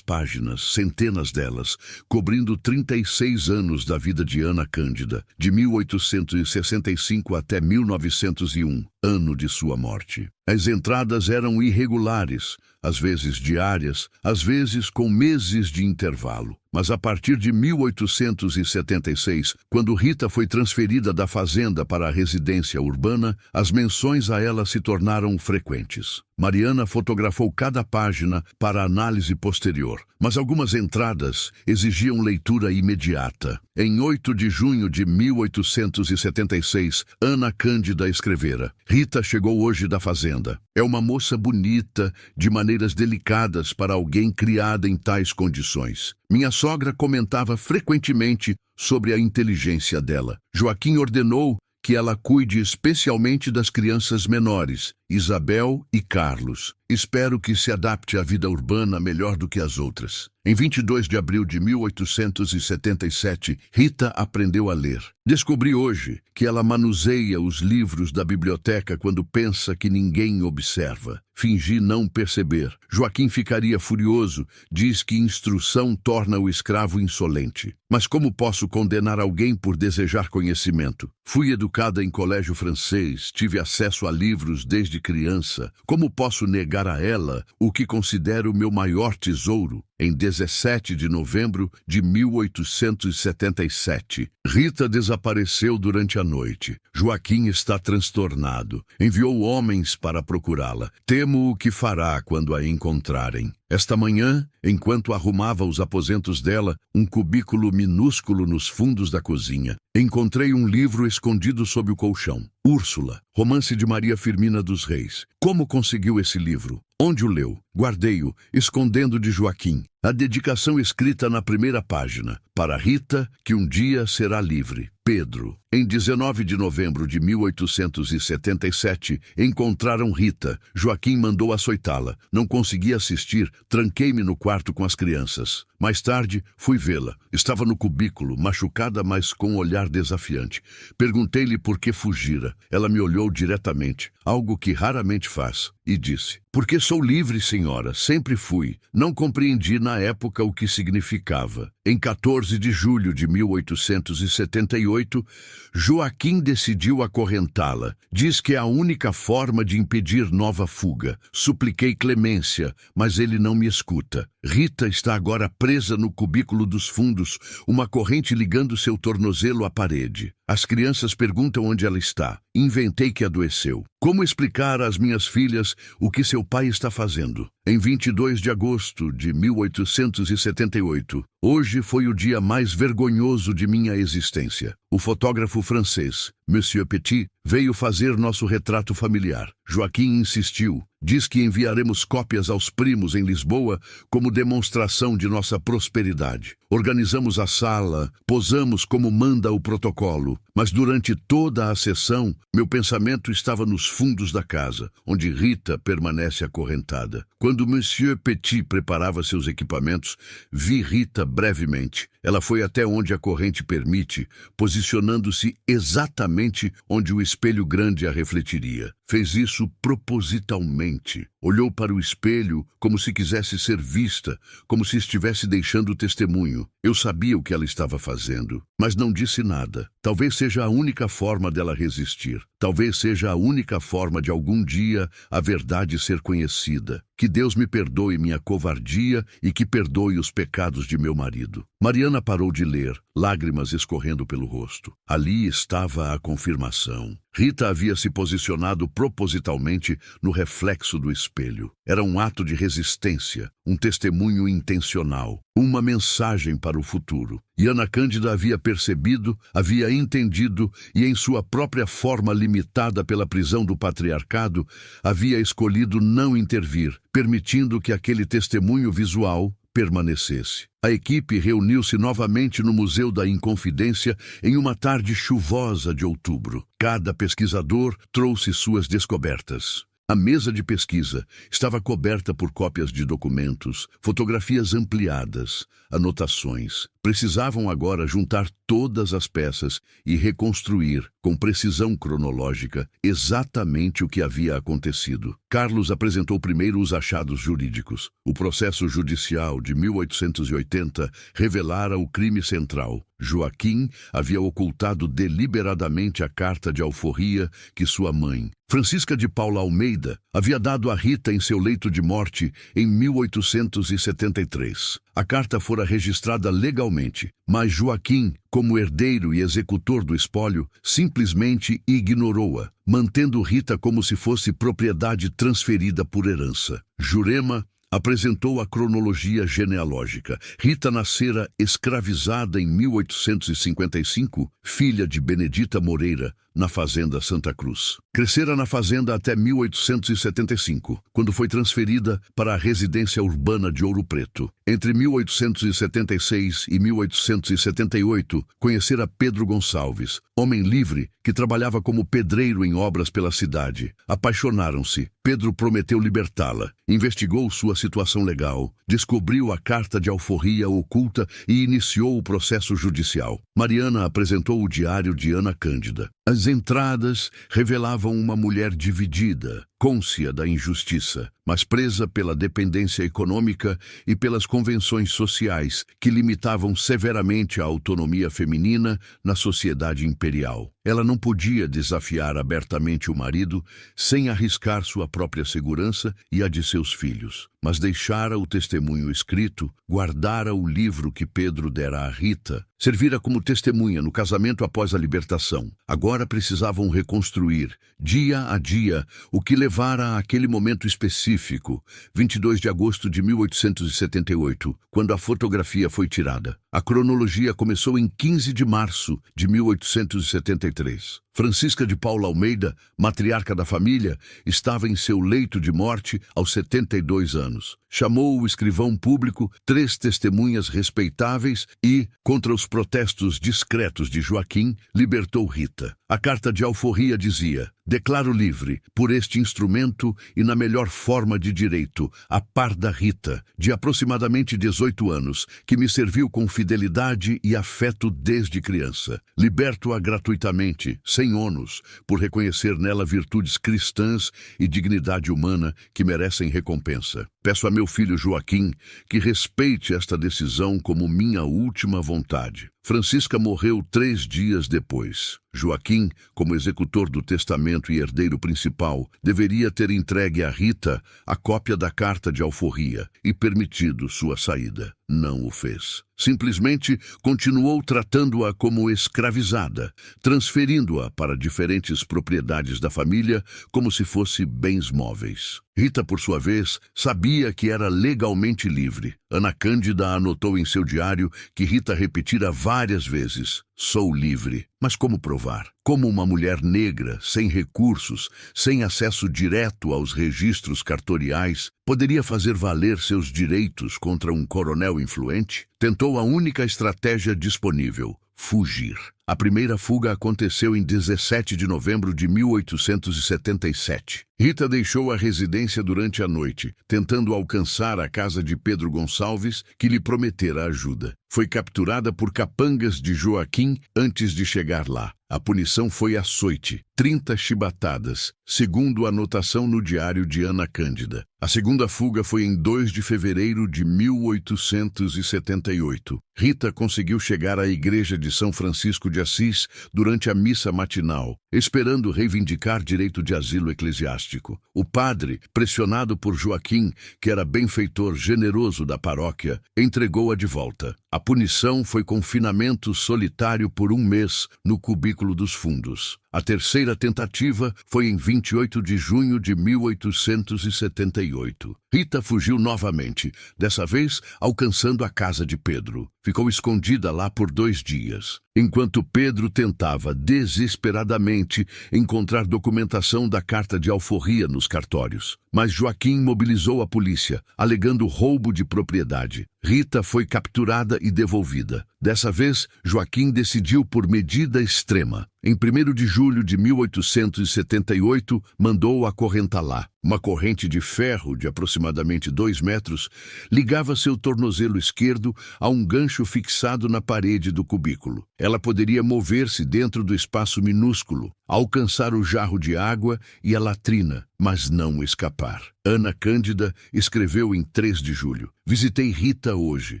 páginas, centenas delas, cobrindo 36 anos da vida de Ana Cândida, de 1865 até 1901, ano de sua morte. As entradas eram irregulares, às vezes diárias, às vezes com meses de intervalo. Mas a partir de 1876, quando Rita foi transferida da fazenda para a residência urbana, as menções a ela se tornaram frequentes. Mariana fotografou cada página para análise posterior, mas algumas entradas exigiam leitura imediata. Em 8 de junho de 1876, Ana Cândida escrevera: Rita chegou hoje da fazenda. É uma moça bonita, de maneiras delicadas para alguém criada em tais condições. Minha sogra comentava frequentemente sobre a inteligência dela. Joaquim ordenou que ela cuide especialmente das crianças menores, Isabel e Carlos. Espero que se adapte à vida urbana melhor do que as outras. Em 22 de abril de 1877, Rita aprendeu a ler. Descobri hoje que ela manuseia os livros da biblioteca quando pensa que ninguém observa. Fingi não perceber. Joaquim ficaria furioso. Diz que instrução torna o escravo insolente. Mas como posso condenar alguém por desejar conhecimento? Fui educada em colégio francês, tive acesso a livros desde criança. Como posso negar a ela o que considero meu maior tesouro? Em 17 de novembro de 1877, Rita desapareceu durante a noite. Joaquim está transtornado. Enviou homens para procurá-la. Temo o que fará quando a encontrarem. Esta manhã, enquanto arrumava os aposentos dela, um cubículo minúsculo nos fundos da cozinha, encontrei um livro escondido sob o colchão. Úrsula, romance de Maria Firmina dos Reis. Como conseguiu esse livro? Onde o leu? Guardei-o, escondendo de Joaquim. A dedicação escrita na primeira página. Para Rita, que um dia será livre. Pedro. Em 19 de novembro de 1877, encontraram Rita. Joaquim mandou açoitá-la. Não consegui assistir, tranquei-me no quarto com as crianças. Mais tarde, fui vê-la. Estava no cubículo, machucada, mas com um olhar desafiante. Perguntei-lhe por que fugira. Ela me olhou diretamente, algo que raramente faz, e disse: porque sou livre, senhora, sempre fui. Não compreendi na época o que significava. Em 14 de julho de 1878, Joaquim decidiu acorrentá-la. Diz que é a única forma de impedir nova fuga. Supliquei clemência, mas ele não me escuta. Rita está agora presa no cubículo dos fundos, uma corrente ligando seu tornozelo à parede. As crianças perguntam onde ela está. Inventei que adoeceu. Como explicar às minhas filhas o que seu pai está fazendo? Em 22 de agosto de 1878, hoje foi o dia mais vergonhoso de minha existência. O fotógrafo francês, Monsieur Petit, veio fazer nosso retrato familiar. Joaquim insistiu. Diz que enviaremos cópias aos primos em Lisboa como demonstração de nossa prosperidade. Organizamos a sala, posamos como manda o protocolo, mas durante toda a sessão, meu pensamento estava nos fundos da casa, onde Rita permanece acorrentada. Quando Monsieur Petit preparava seus equipamentos, vi Rita brevemente. Ela foi até onde a corrente permite, posicionando-se exatamente onde o espelho grande a refletiria. Fez isso propositalmente. Olhou para o espelho como se quisesse ser vista, como se estivesse deixando testemunho. Eu sabia o que ela estava fazendo, mas não disse nada. Talvez seja a única forma dela resistir. Talvez seja a única forma de algum dia a verdade ser conhecida. Que Deus me perdoe minha covardia e que perdoe os pecados de meu marido. Mariana parou de ler, lágrimas escorrendo pelo rosto. Ali estava a confirmação. Rita havia se posicionado propositalmente no reflexo do espelho. Era um ato de resistência, um testemunho intencional, uma mensagem para o futuro. E Ana Cândida havia percebido, havia entendido e, em sua própria forma limitada pela prisão do patriarcado, havia escolhido não intervir, permitindo que aquele testemunho visual permanecesse. A equipe reuniu-se novamente no Museu da Inconfidência em uma tarde chuvosa de outubro. Cada pesquisador trouxe suas descobertas. A mesa de pesquisa estava coberta por cópias de documentos, fotografias ampliadas, anotações. Precisavam agora juntar todas as peças e reconstruir, com precisão cronológica, exatamente o que havia acontecido. Carlos apresentou primeiro os achados jurídicos. O processo judicial de 1880 revelara o crime central. Joaquim havia ocultado deliberadamente a carta de alforria que sua mãe, Francisca de Paula Almeida, havia dado a Rita em seu leito de morte em 1873. A carta fora registrada legalmente, mas Joaquim, como herdeiro e executor do espólio, simplesmente ignorou-a, mantendo Rita como se fosse propriedade transferida por herança. Jurema apresentou a cronologia genealógica. Rita nascera escravizada em 1855, filha de Benedita Moreira, na fazenda Santa Cruz. Crescera na fazenda até 1875, quando foi transferida para a residência urbana de Ouro Preto. Entre 1876 e 1878, conhecera Pedro Gonçalves, homem livre que trabalhava como pedreiro em obras pela cidade. Apaixonaram-se. Pedro prometeu libertá-la, investigou sua situação legal, descobriu a carta de alforria oculta e iniciou o processo judicial. Mariana apresentou o diário de Ana Cândida. As entradas revelavam uma mulher dividida, cônscia da injustiça, mas presa pela dependência econômica e pelas convenções sociais que limitavam severamente a autonomia feminina na sociedade imperial. Ela não podia desafiar abertamente o marido sem arriscar sua própria segurança e a de seus filhos, mas deixara o testemunho escrito, guardara o livro que Pedro dera a Rita, servira como testemunha no casamento após a libertação. Agora precisavam reconstruir, dia a dia, o que levara àquele momento específico, 22 de agosto de 1878, quando a fotografia foi tirada. A cronologia começou em 15 de março de 1873. Francisca de Paula Almeida, matriarca da família, estava em seu leito de morte aos 72 anos. Chamou o escrivão público, 3 testemunhas respeitáveis e, contra os protestos discretos de Joaquim, libertou Rita. A carta de alforria dizia: declaro livre, por este instrumento e na melhor forma de direito, a parda Rita, de aproximadamente 18 anos, que me serviu com fidelidade e afeto desde criança. Liberto-a gratuitamente, sem ônus, por reconhecer nela virtudes cristãs e dignidade humana que merecem recompensa. Peço a meu filho Joaquim que respeite esta decisão como minha última vontade. Francisca morreu 3 dias depois. Joaquim, como executor do testamento e herdeiro principal, deveria ter entregue a Rita a cópia da carta de alforria e permitido sua saída. Não o fez. Simplesmente continuou tratando-a como escravizada, transferindo-a para diferentes propriedades da família como se fosse bens móveis. Rita, por sua vez, sabia que era legalmente livre. Ana Cândida anotou em seu diário que Rita repetira várias vezes: sou livre. Mas como provar? Como uma mulher negra, sem recursos, sem acesso direto aos registros cartoriais, poderia fazer valer seus direitos contra um coronel influente? Tentou a única estratégia disponível: fugir. A primeira fuga aconteceu em 17 de novembro de 1877. Rita deixou a residência durante a noite, tentando alcançar a casa de Pedro Gonçalves, que lhe prometera ajuda. Foi capturada por capangas de Joaquim antes de chegar lá. A punição foi açoite. 30 chibatadas, segundo a anotação no diário de Ana Cândida. A segunda fuga foi em 2 de fevereiro de 1878. Rita conseguiu chegar à igreja de São Francisco de Assis durante a missa matinal, esperando reivindicar direito de asilo eclesiástico. O padre, pressionado por Joaquim, que era benfeitor generoso da paróquia, entregou-a de volta. A punição foi confinamento solitário por 1 mês no cubículo dos fundos. A terceira tentativa foi em 28 de junho de 1878. Rita fugiu novamente, dessa vez alcançando a casa de Pedro. Ficou escondida lá por 2 dias, enquanto Pedro tentava desesperadamente encontrar documentação da carta de alforria nos cartórios. Mas Joaquim mobilizou a polícia, alegando roubo de propriedade. Rita foi capturada e devolvida. Dessa vez, Joaquim decidiu por medida extrema. Em 1º de julho de 1878, mandou acorrentá-la. Uma corrente de ferro de aproximadamente 2 metros ligava seu tornozelo esquerdo a um gancho fixado na parede do cubículo. Ela poderia mover-se dentro do espaço minúsculo, alcançar o jarro de água e a latrina, mas não escapar. Ana Cândida escreveu em 3 de julho. Visitei Rita hoje.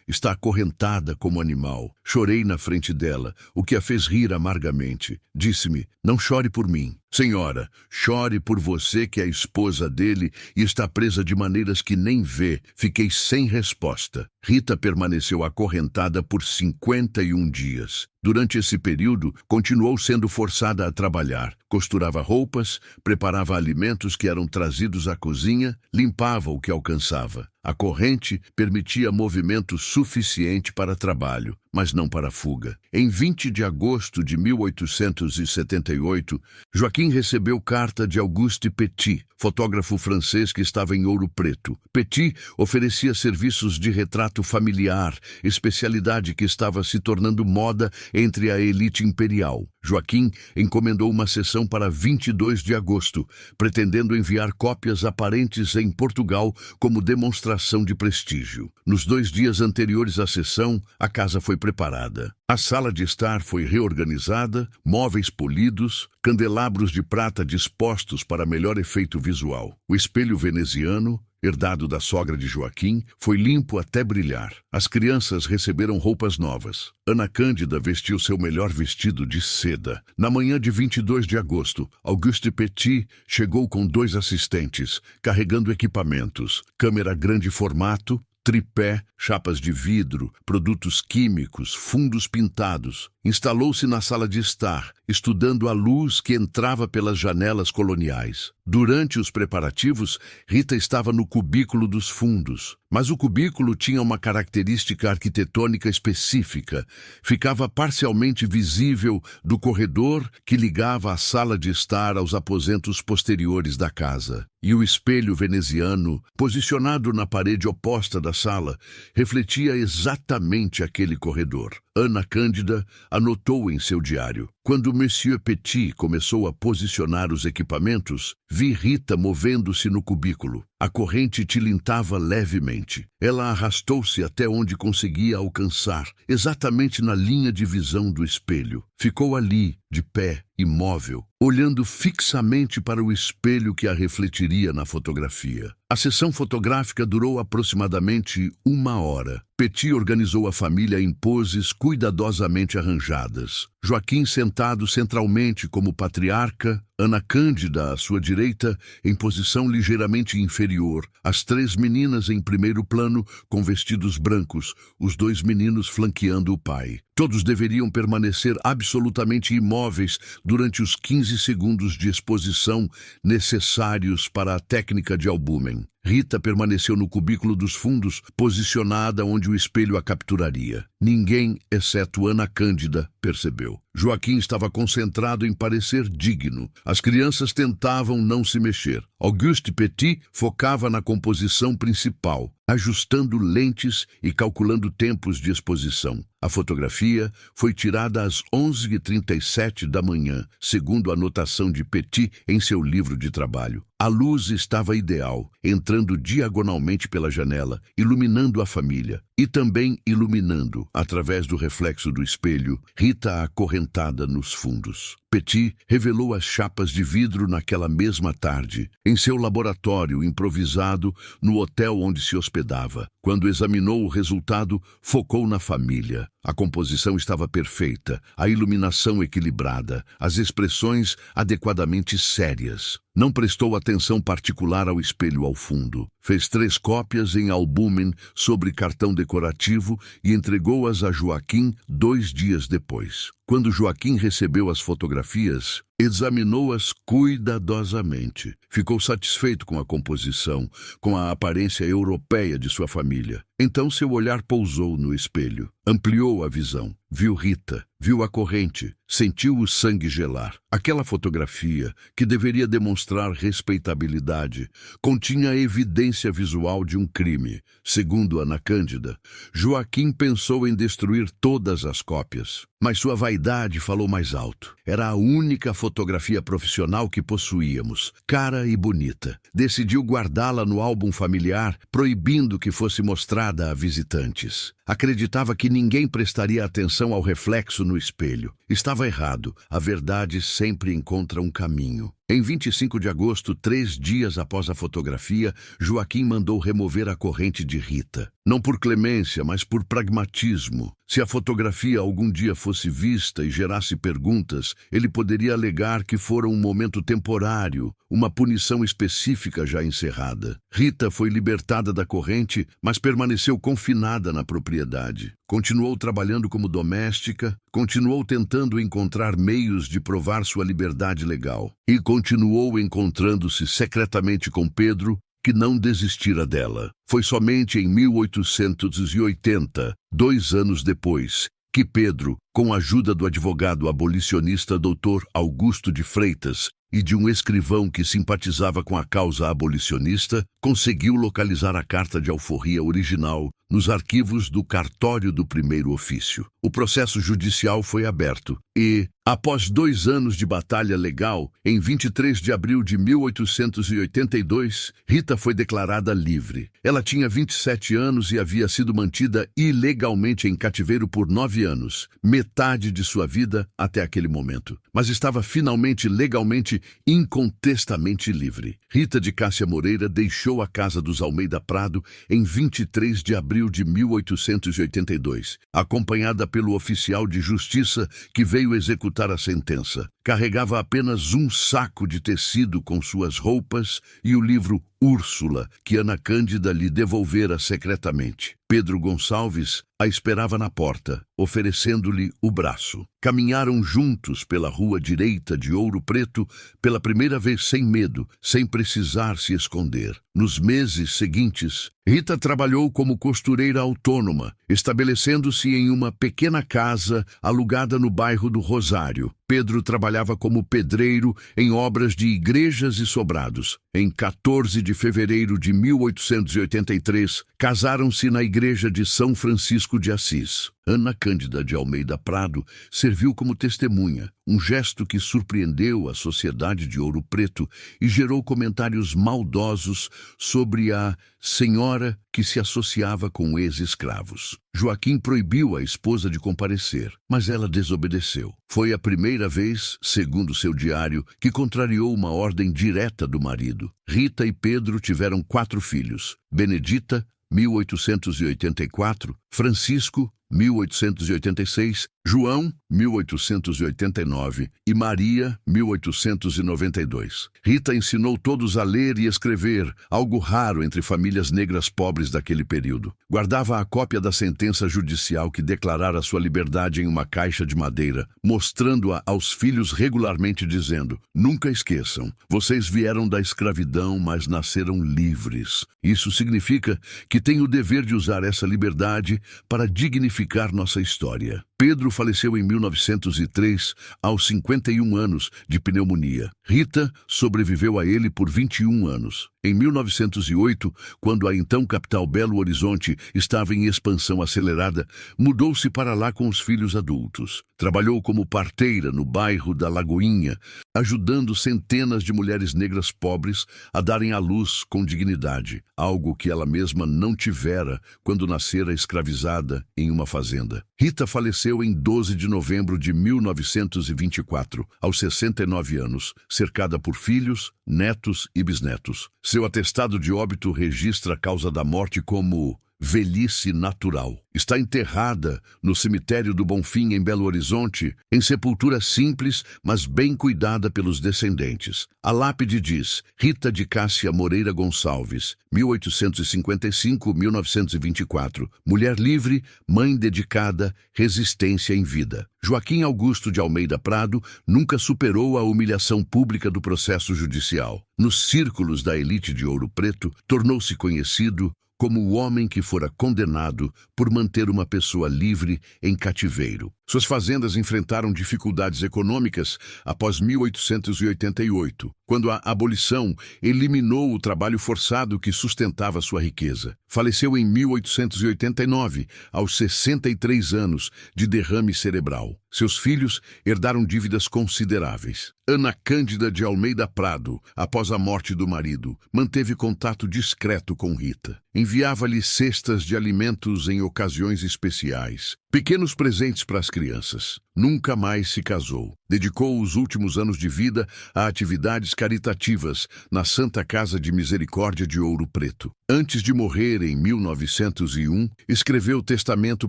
Está acorrentada como animal. Chorei na frente dela, o que a fez rir amargamente. Disse-me, não chore por mim. Senhora, chore por você que é a esposa dele e está presa de maneiras que nem vê. Fiquei sem resposta. Rita permaneceu acorrentada por 51 dias. Durante esse período, continuou sendo forçada a trabalhar. Costurava roupas, preparava alimentos que eram trazidos à cozinha, limpava o que alcançava. A corrente permitia movimento suficiente para trabalho, mas não para fuga. Em 20 de agosto de 1878, Joaquim recebeu carta de Auguste Petit, fotógrafo francês que estava em Ouro Preto. Petit oferecia serviços de retrato familiar, especialidade que estava se tornando moda entre a elite imperial. Joaquim encomendou uma sessão para 22 de agosto, pretendendo enviar cópias aparentes em Portugal como demonstração de prestígio. Nos 2 dias anteriores à sessão, a casa foi preparada. A sala de estar foi reorganizada, móveis polidos, candelabros de prata dispostos para melhor efeito visual. O espelho veneziano, herdado da sogra de Joaquim, foi limpo até brilhar. As crianças receberam roupas novas. Ana Cândida vestiu seu melhor vestido de seda. Na manhã de 22 de agosto, Auguste Petit chegou com 2 assistentes, carregando equipamentos, câmera grande formato, tripé, chapas de vidro, produtos químicos, fundos pintados. Instalou-se na sala de estar, estudando a luz que entrava pelas janelas coloniais. Durante os preparativos, Rita estava no cubículo dos fundos. Mas o cubículo tinha uma característica arquitetônica específica. Ficava parcialmente visível do corredor que ligava a sala de estar aos aposentos posteriores da casa. E o espelho veneziano, posicionado na parede oposta da sala, refletia exatamente aquele corredor. Ana Cândida anotou em seu diário. Quando Monsieur Petit começou a posicionar os equipamentos, vi Rita movendo-se no cubículo. A corrente tilintava levemente. Ela arrastou-se até onde conseguia alcançar, exatamente na linha de visão do espelho. Ficou ali, de pé, imóvel, olhando fixamente para o espelho que a refletiria na fotografia. A sessão fotográfica durou aproximadamente 1 hora. Petit organizou a família em poses cuidadosamente arranjadas. Joaquim sentado centralmente como patriarca, Ana Cândida à sua direita, em posição ligeiramente inferior, as 3 meninas em primeiro plano, com vestidos brancos, os 2 meninos flanqueando o pai. Todos deveriam permanecer absolutamente imóveis durante os 15 segundos de exposição necessários para a técnica de albúmen. Rita permaneceu no cubículo dos fundos, posicionada onde o espelho a capturaria. Ninguém, exceto Ana Cândida, percebeu. Joaquim estava concentrado em parecer digno. As crianças tentavam não se mexer. Auguste Petit focava na composição principal, ajustando lentes e calculando tempos de exposição. A fotografia foi tirada às 11h37 da manhã, segundo a anotação de Petit em seu livro de trabalho. A luz estava ideal, entrando diagonalmente pela janela, iluminando a família. e também iluminando, através do reflexo do espelho, Rita acorrentada nos fundos. Petit revelou as chapas de vidro naquela mesma tarde, em seu laboratório improvisado no hotel onde se hospedava. Quando examinou o resultado, focou na família. A composição estava perfeita, a iluminação equilibrada, as expressões adequadamente sérias. Não prestou atenção particular ao espelho ao fundo. Fez 3 cópias em albúmen sobre cartão decorativo e entregou-as a Joaquim 2 dias depois. Quando Joaquim recebeu as fotografias, examinou-as cuidadosamente. Ficou satisfeito com a composição, com a aparência europeia de sua família. Então seu olhar pousou no espelho. Ampliou a visão. Viu Rita, viu a corrente, sentiu o sangue gelar. Aquela fotografia, que deveria demonstrar respeitabilidade, continha evidência visual de um crime. Segundo Ana Cândida, Joaquim pensou em destruir todas as cópias. Mas sua vaidade falou mais alto. Era a única fotografia profissional que possuíamos, cara e bonita. Decidiu guardá-la no álbum familiar, proibindo que fosse mostrada a visitantes. Acreditava que ninguém prestaria atenção ao reflexo no espelho. Estava errado. A verdade sempre encontra um caminho. Em 25 de agosto, 3 dias após a fotografia, Joaquim mandou remover a corrente de Rita. Não por clemência, mas por pragmatismo. Se a fotografia algum dia fosse vista e gerasse perguntas, ele poderia alegar que fora um momento temporário, uma punição específica já encerrada. Rita foi libertada da corrente, mas permaneceu confinada na propriedade. Continuou trabalhando como doméstica, continuou tentando encontrar meios de provar sua liberdade legal. E continuou encontrando-se secretamente com Pedro, que não desistira dela. Foi somente em 1880, 2 anos depois, que Pedro, com a ajuda do advogado abolicionista Dr. Augusto de Freitas e de um escrivão que simpatizava com a causa abolicionista, conseguiu localizar a carta de alforria original nos arquivos do cartório do primeiro ofício. O processo judicial foi aberto e, após 2 anos de batalha legal, em 23 de abril de 1882, Rita foi declarada livre. Ela tinha 27 anos e havia sido mantida ilegalmente em cativeiro por 9 anos, metade de sua vida até aquele momento. Mas estava finalmente legalmente, incontestamente livre. Rita de Cássia Moreira deixou a casa dos Almeida Prado em 23 de abril de 1882, acompanhada pelo oficial de justiça que veio executar a sentença. Carregava apenas um saco de tecido com suas roupas e o livro Úrsula, que Ana Cândida lhe devolvera secretamente. Pedro Gonçalves a esperava na porta, oferecendo-lhe o braço. Caminharam juntos pela rua direita de Ouro Preto, pela primeira vez sem medo, sem precisar se esconder. Nos meses seguintes, Rita trabalhou como costureira autônoma, estabelecendo-se em uma pequena casa alugada no bairro do Rosário. Pedro trabalhava como pedreiro em obras de igrejas e sobrados. Em 14 de fevereiro de 1883, casaram-se na igreja de São Francisco de Assis. Ana Cândida de Almeida Prado serviu como testemunha, um gesto que surpreendeu a sociedade de Ouro Preto e gerou comentários maldosos sobre a senhora que se associava com ex-escravos. Joaquim proibiu a esposa de comparecer, mas ela desobedeceu. Foi a primeira vez, segundo seu diário, que contrariou uma ordem direta do marido. Rita e Pedro tiveram 4 filhos: Benedita, 1884, Francisco, 1886, João, 1889 e Maria, 1892. Rita ensinou todos a ler e escrever, algo raro entre famílias negras pobres daquele período. Guardava a cópia da sentença judicial que declarara sua liberdade em uma caixa de madeira, mostrando-a aos filhos regularmente, dizendo: "Nunca esqueçam, vocês vieram da escravidão, mas nasceram livres. Isso significa que tenho o dever de usar essa liberdade para dignificar nossa história." Pedro faleceu em 1903, aos 51 anos, de pneumonia. Rita sobreviveu a ele por 21 anos. Em 1908, quando a então capital Belo Horizonte estava em expansão acelerada, mudou-se para lá com os filhos adultos. Trabalhou como parteira no bairro da Lagoinha, ajudando centenas de mulheres negras pobres a darem à luz com dignidade, algo que ela mesma não tivera quando nascera escravizada em uma fazenda. Rita faleceu em 12 de novembro de 1924, aos 69 anos, cercada por filhos, netos e bisnetos. Seu atestado de óbito registra a causa da morte como velhice natural. Está enterrada no cemitério do Bonfim, em Belo Horizonte, em sepultura simples, mas bem cuidada pelos descendentes. A lápide diz: Rita de Cássia Moreira Gonçalves, 1855-1924. Mulher livre, mãe dedicada, resistência em vida. Joaquim Augusto de Almeida Prado nunca superou a humilhação pública do processo judicial. Nos círculos da elite de Ouro Preto, tornou-se conhecido como o homem que fora condenado por manter uma pessoa livre em cativeiro. Suas fazendas enfrentaram dificuldades econômicas após 1888, quando a abolição eliminou o trabalho forçado que sustentava sua riqueza. Faleceu em 1889, aos 63 anos, de derrame cerebral. Seus filhos herdaram dívidas consideráveis. Ana Cândida de Almeida Prado, após a morte do marido, manteve contato discreto com Rita. Enviava-lhe cestas de alimentos em ocasiões especiais, pequenos presentes para as crianças. Nunca mais se casou. Dedicou os últimos anos de vida a atividades caritativas na Santa Casa de Misericórdia de Ouro Preto. Antes de morrer em 1901, escreveu o testamento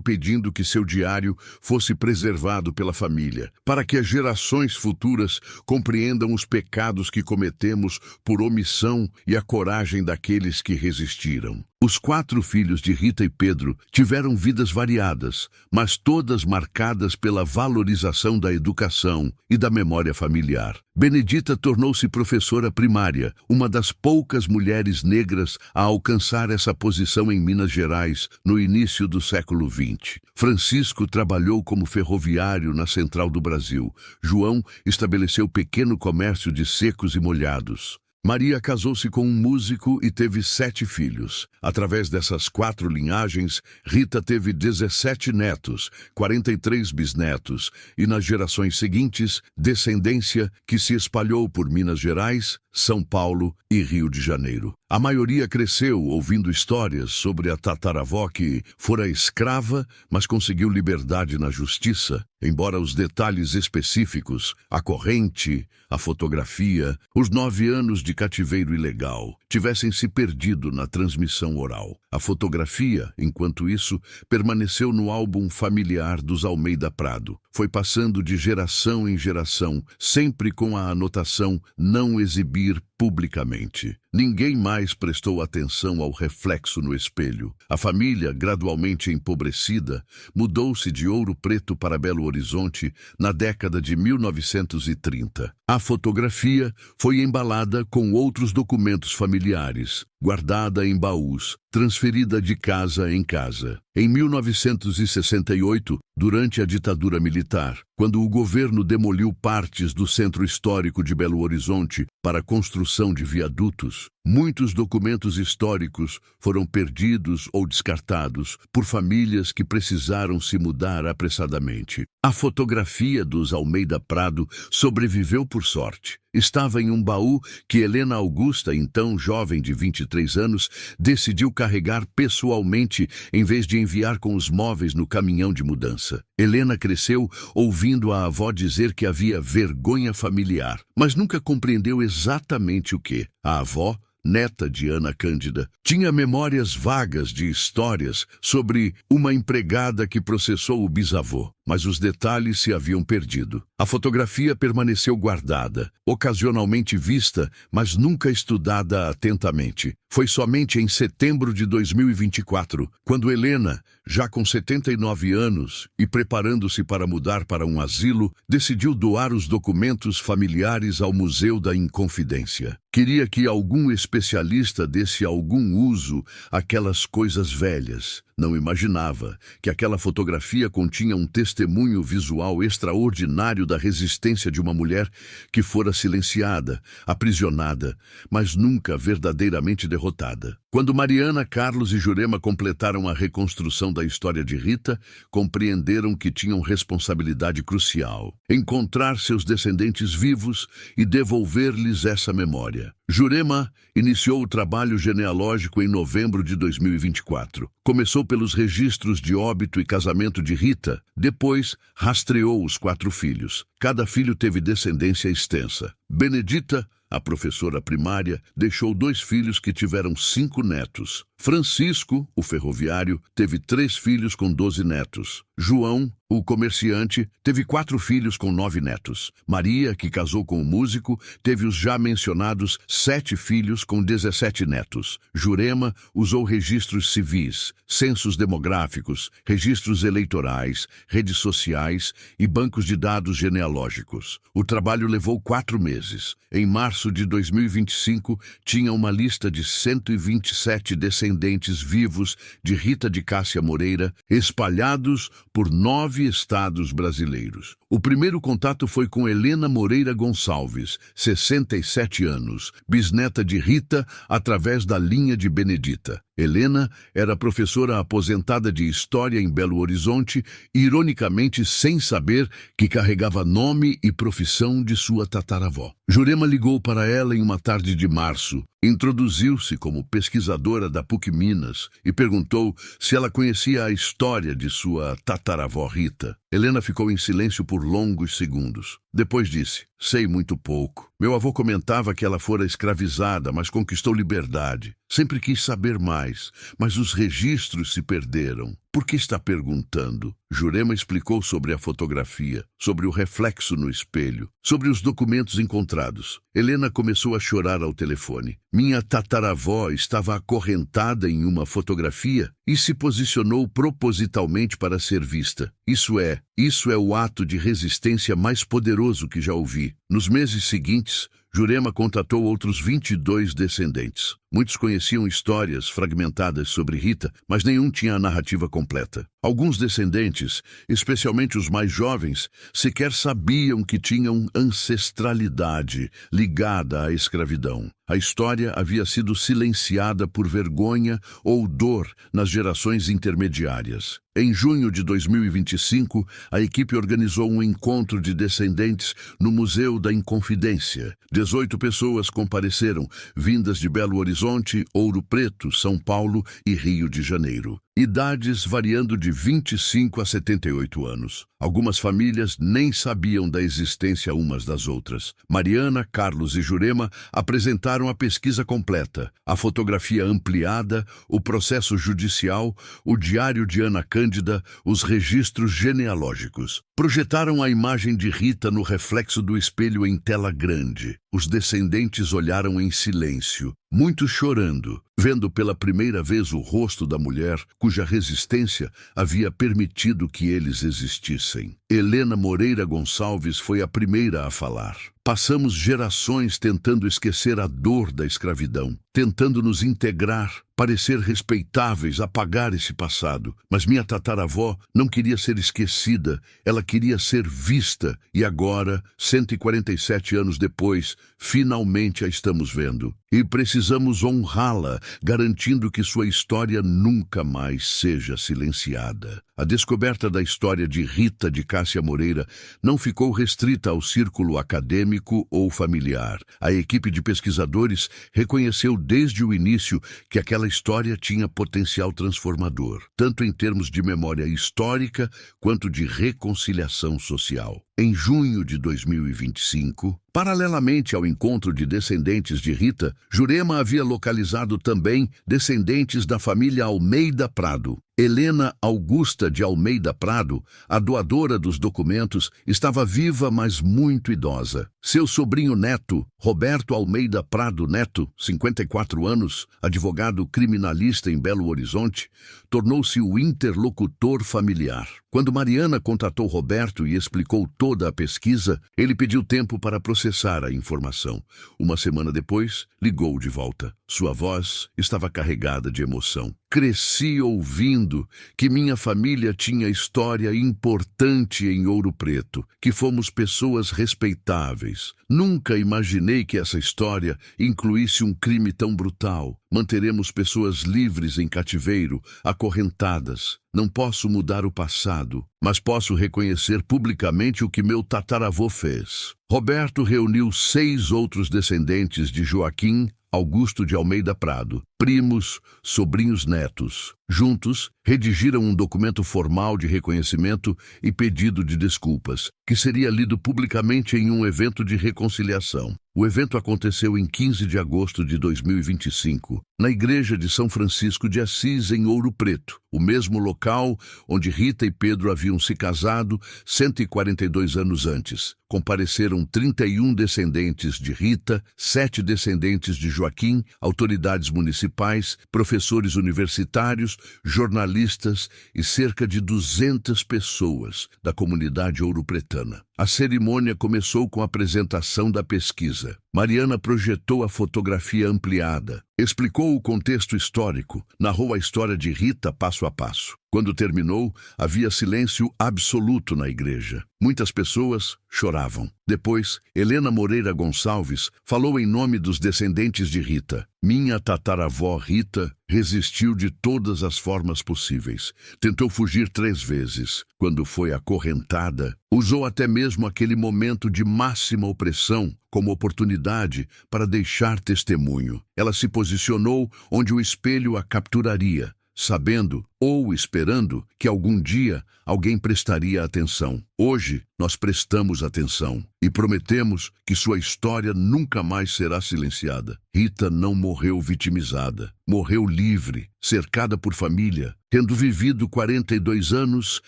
pedindo que seu diário fosse preservado pela família, para que as gerações futuras compreendam os pecados que cometemos por omissão e a coragem daqueles que resistiram. Os 4 filhos de Rita e Pedro tiveram vidas variadas, mas todas marcadas pela valorização da educação e da memória familiar. Benedita tornou-se professora primária, uma das poucas mulheres negras a alcançar essa posição em Minas Gerais no início do século XX. Francisco trabalhou como ferroviário na Central do Brasil. João estabeleceu pequeno comércio de secos e molhados. Maria casou-se com um músico e teve 7 filhos. Através dessas 4 linhagens, Rita teve 17 netos, 43 bisnetos e, nas gerações seguintes, descendência que se espalhou por Minas Gerais, São Paulo e Rio de Janeiro. A maioria cresceu ouvindo histórias sobre a tataravó que fora escrava, mas conseguiu liberdade na justiça, embora os detalhes específicos, a corrente, a fotografia, os 9 anos de cativeiro ilegal, tivessem se perdido na transmissão oral. A fotografia, enquanto isso, permaneceu no álbum familiar dos Almeida Prado. Foi passando de geração em geração, sempre com a anotação não exibir publicamente. Ninguém mais prestou atenção ao reflexo no espelho. A família, gradualmente empobrecida, mudou-se de Ouro Preto para Belo Horizonte na década de 1930. A fotografia foi embalada com outros documentos familiares, guardada em baús, transferida de casa em casa. Em 1968, durante a ditadura militar, quando o governo demoliu partes do centro histórico de Belo Horizonte para a construção de viadutos, muitos documentos históricos foram perdidos ou descartados por famílias que precisaram se mudar apressadamente. A fotografia dos Almeida Prado sobreviveu por sorte. Estava em um baú que Helena Augusta, então jovem de 23 anos, decidiu carregar pessoalmente em vez de enviar com os móveis no caminhão de mudança. Helena cresceu ouvindo a avó dizer que havia vergonha familiar, mas nunca compreendeu exatamente o que. A avó, neta de Ana Cândida, tinha memórias vagas de histórias sobre uma empregada que processou o bisavô, mas os detalhes se haviam perdido. A fotografia permaneceu guardada, ocasionalmente vista, mas nunca estudada atentamente. Foi somente em setembro de 2024, quando Helena, já com 79 anos e preparando-se para mudar para um asilo, decidiu doar os documentos familiares ao Museu da Inconfidência. Queria que algum especialista desse algum uso àquelas coisas velhas. Não imaginava que aquela fotografia continha um testemunho visual extraordinário da resistência de uma mulher que fora silenciada, aprisionada, mas nunca verdadeiramente derrotada. Quando Mariana, Carlos e Jurema completaram a reconstrução da história de Rita, compreenderam que tinham responsabilidade crucial: encontrar seus descendentes vivos e devolver-lhes essa memória. Jurema iniciou o trabalho genealógico em novembro de 2024. Começou pelos registros de óbito e casamento de Rita, depois rastreou os 4 filhos. Cada filho teve descendência extensa. Benedita, a professora primária, deixou 2 filhos que tiveram 5 netos. Francisco, o ferroviário, teve 3 filhos com 12 netos. João, o comerciante, teve 4 filhos com 9 netos. Maria, que casou com o músico, teve os já mencionados 7 filhos com 17 netos. Jurema usou registros civis, censos demográficos, registros eleitorais, redes sociais e bancos de dados genealógicos. O trabalho levou 4 meses. Em março de 2025, tinha uma lista de 127 descendentes vivos de Rita de Cássia Moreira, espalhados por 9 estados brasileiros. O primeiro contato foi com Helena Moreira Gonçalves, 67 anos, bisneta de Rita, através da linha de Benedita. Helena era professora aposentada de História em Belo Horizonte, ironicamente sem saber que carregava nome e profissão de sua tataravó. Jurema ligou para ela em uma tarde de março, introduziu-se como pesquisadora da PUC Minas e perguntou se ela conhecia a história de sua tataravó Rita. Helena ficou em silêncio por longos segundos. Depois disse: sei muito pouco. Meu avô comentava que ela fora escravizada, mas conquistou liberdade. Sempre quis saber mais, mas os registros se perderam. Por que está perguntando? Jurema explicou sobre a fotografia, sobre o reflexo no espelho, sobre os documentos encontrados. Helena começou a chorar ao telefone. Minha tataravó estava acorrentada em uma fotografia e se posicionou propositalmente para ser vista. Isso é o ato de resistência mais poderoso que já ouvi. Nos meses seguintes, Jurema contatou outros 22 descendentes. Muitos conheciam histórias fragmentadas sobre Rita, mas nenhum tinha a narrativa completa. Alguns descendentes, especialmente os mais jovens, sequer sabiam que tinham ancestralidade ligada à escravidão. A história havia sido silenciada por vergonha ou dor nas gerações intermediárias. Em junho de 2025, a equipe organizou um encontro de descendentes no Museu da Inconfidência. 18 pessoas compareceram, vindas de Belo Horizonte, Ouro Preto, São Paulo e Rio de Janeiro. Idades variando de 25 a 78 anos. Algumas famílias nem sabiam da existência umas das outras. Mariana, Carlos e Jurema apresentaram a pesquisa completa, a fotografia ampliada, o processo judicial, o diário de Ana Cândida, os registros genealógicos. Projetaram a imagem de Rita no reflexo do espelho em tela grande. Os descendentes olharam em silêncio, muitos chorando, vendo pela primeira vez o rosto da mulher cuja resistência havia permitido que eles existissem. Helena Moreira Gonçalves foi a primeira a falar. Passamos gerações tentando esquecer a dor da escravidão, tentando nos integrar, parecer respeitáveis, apagar esse passado. Mas minha tataravó não queria ser esquecida, ela queria ser vista. E agora, 147 anos depois, finalmente a estamos vendo. E precisamos honrá-la, garantindo que sua história nunca mais seja silenciada. A descoberta da história de Rita de Cássia Moreira não ficou restrita ao círculo acadêmico ou familiar. A equipe de pesquisadores reconheceu desde o início que aquela história tinha potencial transformador, tanto em termos de memória histórica quanto de reconciliação social. Em junho de 2025, paralelamente ao encontro de descendentes de Rita, Jurema havia localizado também descendentes da família Almeida Prado. Helena Augusta de Almeida Prado, a doadora dos documentos, estava viva, mas muito idosa. Seu sobrinho neto, Roberto Almeida Prado Neto, 54 anos, advogado criminalista em Belo Horizonte, tornou-se o interlocutor familiar. Quando Mariana contatou Roberto e explicou toda a pesquisa, ele pediu tempo para processar a informação. Uma semana depois, ligou de volta. Sua voz estava carregada de emoção. Cresci ouvindo que minha família tinha história importante em Ouro Preto, que fomos pessoas respeitáveis. Nunca imaginei que essa história incluísse um crime tão brutal. Manteremos pessoas livres em cativeiro, acorrentadas. Não posso mudar o passado, mas posso reconhecer publicamente o que meu tataravô fez. Roberto reuniu 6 outros descendentes de Joaquim Augusto de Almeida Prado, primos, sobrinhos netos. Juntos, redigiram um documento formal de reconhecimento e pedido de desculpas, que seria lido publicamente em um evento de reconciliação. O evento aconteceu em 15 de agosto de 2025, na Igreja de São Francisco de Assis, em Ouro Preto, o mesmo local onde Rita e Pedro haviam se casado 142 anos antes. Compareceram 31 descendentes de Rita, 7 descendentes de Joaquim, autoridades municipais, professores universitários, jornalistas e cerca de 200 pessoas da comunidade ouropretana. A cerimônia começou com a apresentação da pesquisa. Mariana projetou a fotografia ampliada, explicou o contexto histórico, narrou a história de Rita passo a passo. Quando terminou, havia silêncio absoluto na igreja. Muitas pessoas choravam. Depois, Helena Moreira Gonçalves falou em nome dos descendentes de Rita. Minha tataravó Rita resistiu de todas as formas possíveis. Tentou fugir 3 vezes. Quando foi acorrentada, usou até mesmo aquele momento de máxima opressão como oportunidade para deixar testemunho. Ela se posicionou onde o espelho a capturaria, sabendo ou esperando que algum dia alguém prestaria atenção. Hoje, nós prestamos atenção e prometemos que sua história nunca mais será silenciada. Rita não morreu vitimizada, morreu livre, cercada por família, tendo vivido 42 anos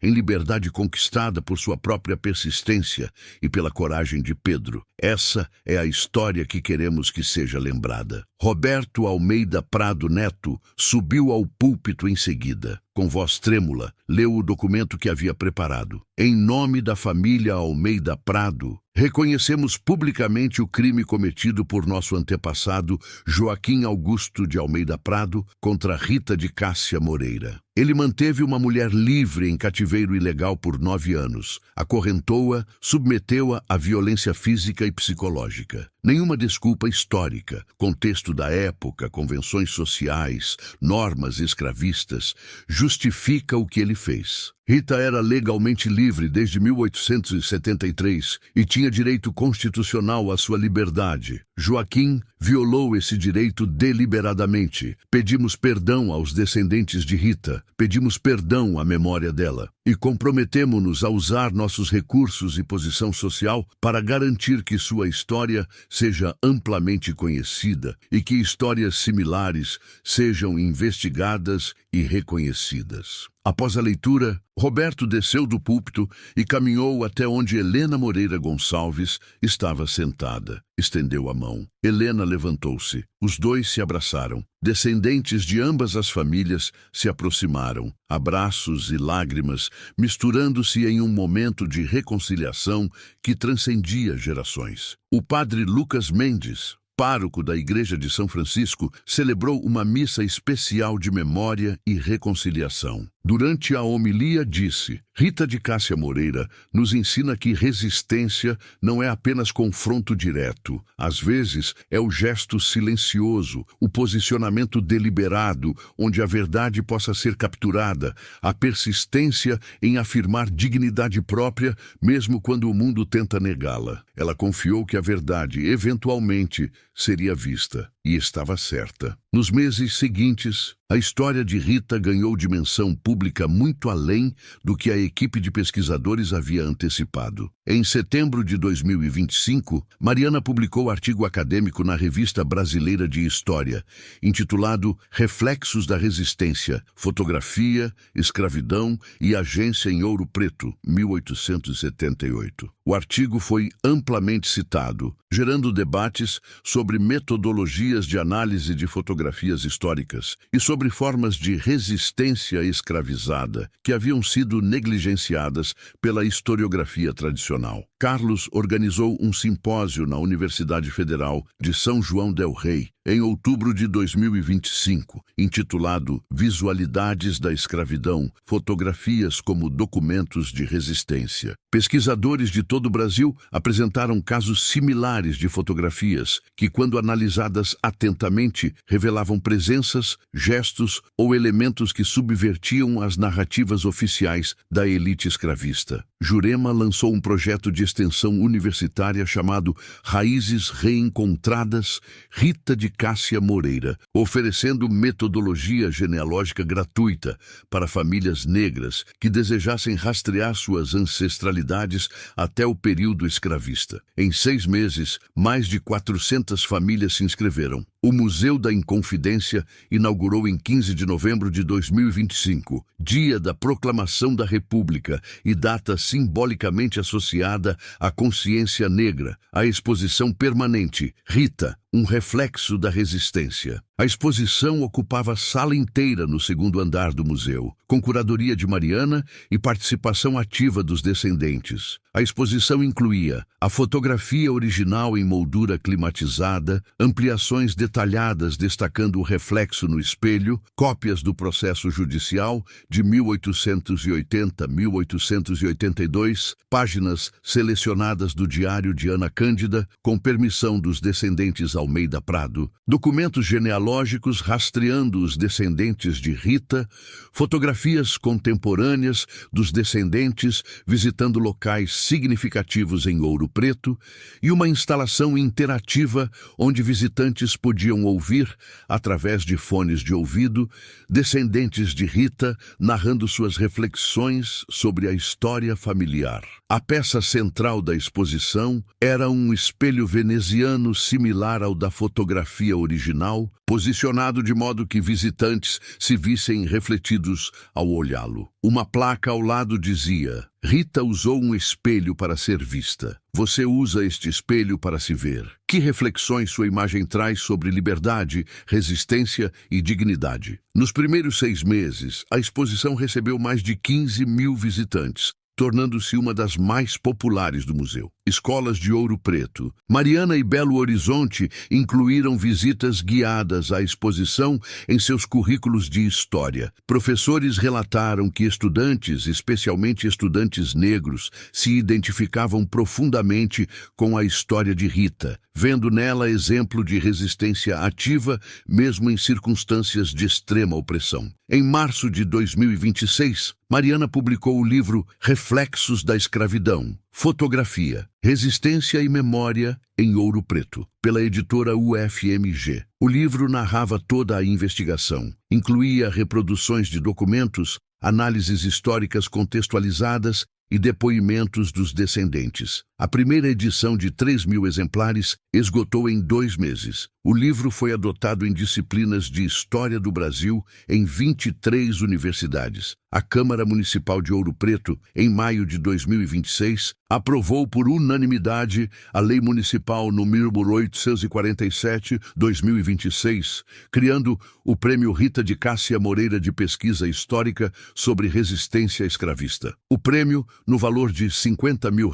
em liberdade conquistada por sua própria persistência e pela coragem de Pedro. Essa é a história que queremos que seja lembrada. Roberto Almeida Prado Neto subiu ao púlpito em seguida. Com voz trêmula, leu o documento que havia preparado. Em nome da família Almeida Prado, reconhecemos publicamente o crime cometido por nosso antepassado Joaquim Augusto de Almeida Prado contra Rita de Cássia Moreira. Ele manteve uma mulher livre em cativeiro ilegal por 9 anos, acorrentou-a, submeteu-a à violência física e psicológica. Nenhuma desculpa histórica, contexto da época, convenções sociais, normas escravistas, justifica o que ele fez. Rita era legalmente livre desde 1873 e tinha direito constitucional à sua liberdade. Joaquim violou esse direito deliberadamente. Pedimos perdão aos descendentes de Rita, pedimos perdão à memória dela e comprometemo-nos a usar nossos recursos e posição social para garantir que sua história seja amplamente conhecida e que histórias similares sejam investigadas e reconhecidas. Após a leitura, Roberto desceu do púlpito e caminhou até onde Helena Moreira Gonçalves estava sentada. Estendeu a mão. Helena levantou-se. Os dois se abraçaram. Descendentes de ambas as famílias se aproximaram. Abraços e lágrimas misturando-se em um momento de reconciliação que transcendia gerações. O padre Lucas Mendes, pároco da Igreja de São Francisco, celebrou uma missa especial de memória e reconciliação. Durante a homilia disse: Rita de Cássia Moreira nos ensina que resistência não é apenas confronto direto. Às vezes é o gesto silencioso, o posicionamento deliberado, onde a verdade possa ser capturada, a persistência em afirmar dignidade própria, mesmo quando o mundo tenta negá-la. Ela confiou que a verdade, eventualmente, seria vista. e estava certa. Nos meses seguintes, a história de Rita ganhou dimensão pública muito além do que a equipe de pesquisadores havia antecipado. Em setembro de 2025, Mariana publicou artigo acadêmico na Revista Brasileira de História, intitulado Reflexos da Resistência, Fotografia, Escravidão e Agência em Ouro Preto, 1878. O artigo foi amplamente citado, gerando debates sobre metodologias de análise de fotografias históricas e sobre formas de resistência escravizada que haviam sido negligenciadas pela historiografia tradicional. Carlos organizou um simpósio na Universidade Federal de São João del Rei, em outubro de 2025, intitulado Visualidades da Escravidão, Fotografias como Documentos de Resistência. Pesquisadores de todo o Brasil apresentaram casos similares de fotografias que, quando analisadas atentamente, revelavam presenças, gestos ou elementos que subvertiam as narrativas oficiais da elite escravista. Jurema lançou um projeto de extensão universitária chamado Raízes Reencontradas, Rita de Cássia Moreira, oferecendo metodologia genealógica gratuita para famílias negras que desejassem rastrear suas ancestralidades até o período escravista. Em 6 meses, mais de 400 famílias se inscreveram. O Museu da Inconfidência inaugurou em 15 de novembro de 2025, dia da Proclamação da República e data simbolicamente associada à consciência negra, a exposição permanente Rita, um reflexo da resistência. A exposição ocupava a sala inteira no 2º andar do museu, com curadoria de Mariana e participação ativa dos descendentes. A exposição incluía a fotografia original em moldura climatizada, ampliações detalhadas destacando o reflexo no espelho, cópias do processo judicial de 1880 a 1882, páginas selecionadas do Diário de Ana Cândida, com permissão dos descendentes Almeida Prado, documentos genealógicos rastreando os descendentes de Rita, fotografias contemporâneas dos descendentes visitando locais significativos em Ouro Preto e uma instalação interativa onde visitantes podiam ouvir, através de fones de ouvido, descendentes de Rita narrando suas reflexões sobre a história familiar. A peça central da exposição era um espelho veneziano similar ao da fotografia original, posicionado de modo que visitantes se vissem refletidos ao olhá-lo. Uma placa ao lado dizia: Rita usou um espelho para ser vista. Você usa este espelho para se ver. Que reflexões sua imagem traz sobre liberdade, resistência e dignidade? Nos primeiros 6 meses, a exposição recebeu mais de 15 mil visitantes, tornando-se uma das mais populares do museu. Escolas de Ouro Preto, Mariana e Belo Horizonte incluíram visitas guiadas à exposição em seus currículos de história. Professores relataram que estudantes, especialmente estudantes negros, se identificavam profundamente com a história de Rita, vendo nela exemplo de resistência ativa, mesmo em circunstâncias de extrema opressão. Em março de 2026, Mariana publicou o livro Reflexos da Escravidão, Fotografia, Resistência e Memória em Ouro Preto, pela editora UFMG. O livro narrava toda a investigação, incluía reproduções de documentos, análises históricas contextualizadas e depoimentos dos descendentes. A primeira edição de 3.000 exemplares esgotou em 2 meses. O livro foi adotado em disciplinas de História do Brasil em 23 universidades. A Câmara Municipal de Ouro Preto, em maio de 2026, aprovou por unanimidade a Lei Municipal número 847/2026, criando o Prêmio Rita de Cássia Moreira de Pesquisa Histórica sobre Resistência Escravista. O prêmio, no valor de R$50 mil,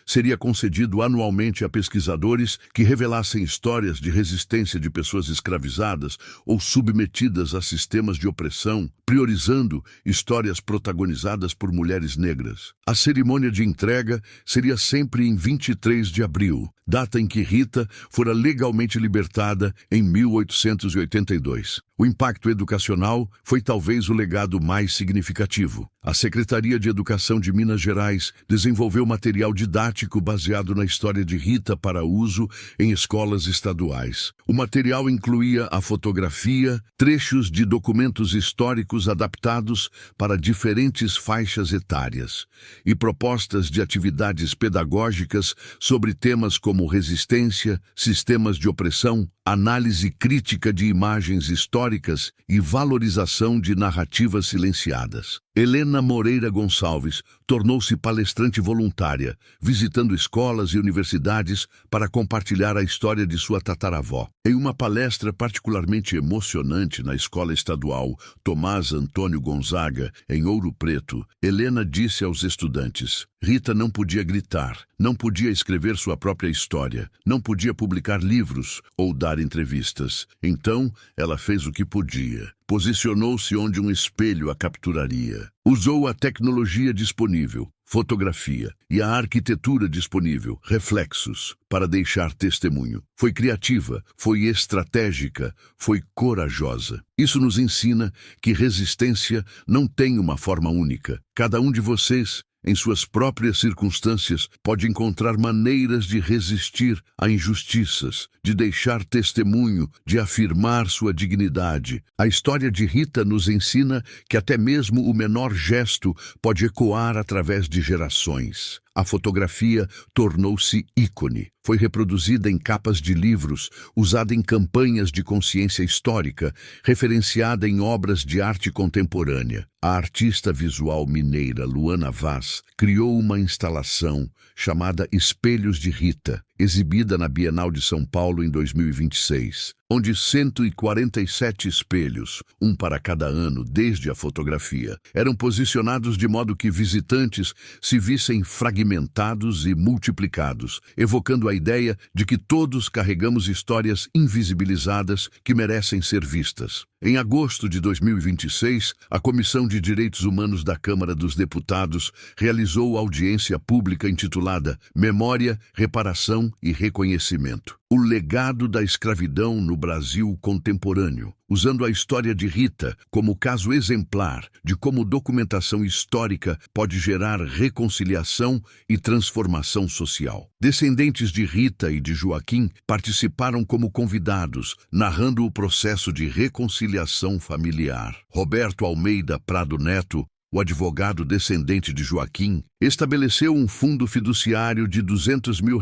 seria concedido anualmente a pesquisadores que revelassem histórias de resistência de pessoas escravizadas ou submetidas a sistemas de opressão, priorizando histórias protagonizadas por mulheres negras. A cerimônia de entrega seria sempre em 23 de abril, data em que Rita fora legalmente libertada em 1882. O impacto educacional foi talvez o legado mais significativo. A Secretaria de Educação de Minas Gerais desenvolveu material didático baseado na história de Rita para uso em escolas estaduais. O material incluía a fotografia, trechos de documentos históricos adaptados para diferentes faixas etárias e propostas de atividades pedagógicas sobre temas como resistência, sistemas de opressão, análise crítica de imagens históricas e valorização de narrativas silenciadas. Helena Moreira Gonçalves tornou-se palestrante voluntária, visitando escolas e universidades para compartilhar a história de sua tataravó. Em uma palestra particularmente emocionante na Escola Estadual Tomás Antônio Gonzaga, em Ouro Preto, Helena disse aos estudantes: Rita não podia gritar, não podia escrever sua própria história, não podia publicar livros ou dar entrevistas. Então, ela fez o que podia. Posicionou-se onde um espelho a capturaria. Usou a tecnologia disponível, fotografia, e a arquitetura disponível, reflexos, para deixar testemunho. Foi criativa, foi estratégica, foi corajosa. Isso nos ensina que resistência não tem uma forma única. Cada um de vocês, em suas próprias circunstâncias, pode encontrar maneiras de resistir a injustiças, de deixar testemunho, de afirmar sua dignidade. A história de Rita nos ensina que até mesmo o menor gesto pode ecoar através de gerações. A fotografia tornou-se ícone. Foi reproduzida em capas de livros, usada em campanhas de consciência histórica, referenciada em obras de arte contemporânea. A artista visual mineira Luana Vaz criou uma instalação chamada Espelhos de Rita, exibida na Bienal de São Paulo em 2026, onde 147 espelhos, um para cada ano desde a fotografia, eram posicionados de modo que visitantes se vissem fragmentados e multiplicados, evocando a ideia de que todos carregamos histórias invisibilizadas que merecem ser vistas. Em agosto de 2026, a Comissão de Direitos Humanos da Câmara dos Deputados realizou audiência pública intitulada Memória, Reparação e Reconhecimento: o legado da escravidão no Brasil contemporâneo, usando a história de Rita como caso exemplar de como documentação histórica pode gerar reconciliação e transformação social. Descendentes de Rita e de Joaquim participaram como convidados, narrando o processo de reconciliação familiar. Roberto Almeida Prado Neto, o advogado descendente de Joaquim, estabeleceu um fundo fiduciário de R$200 mil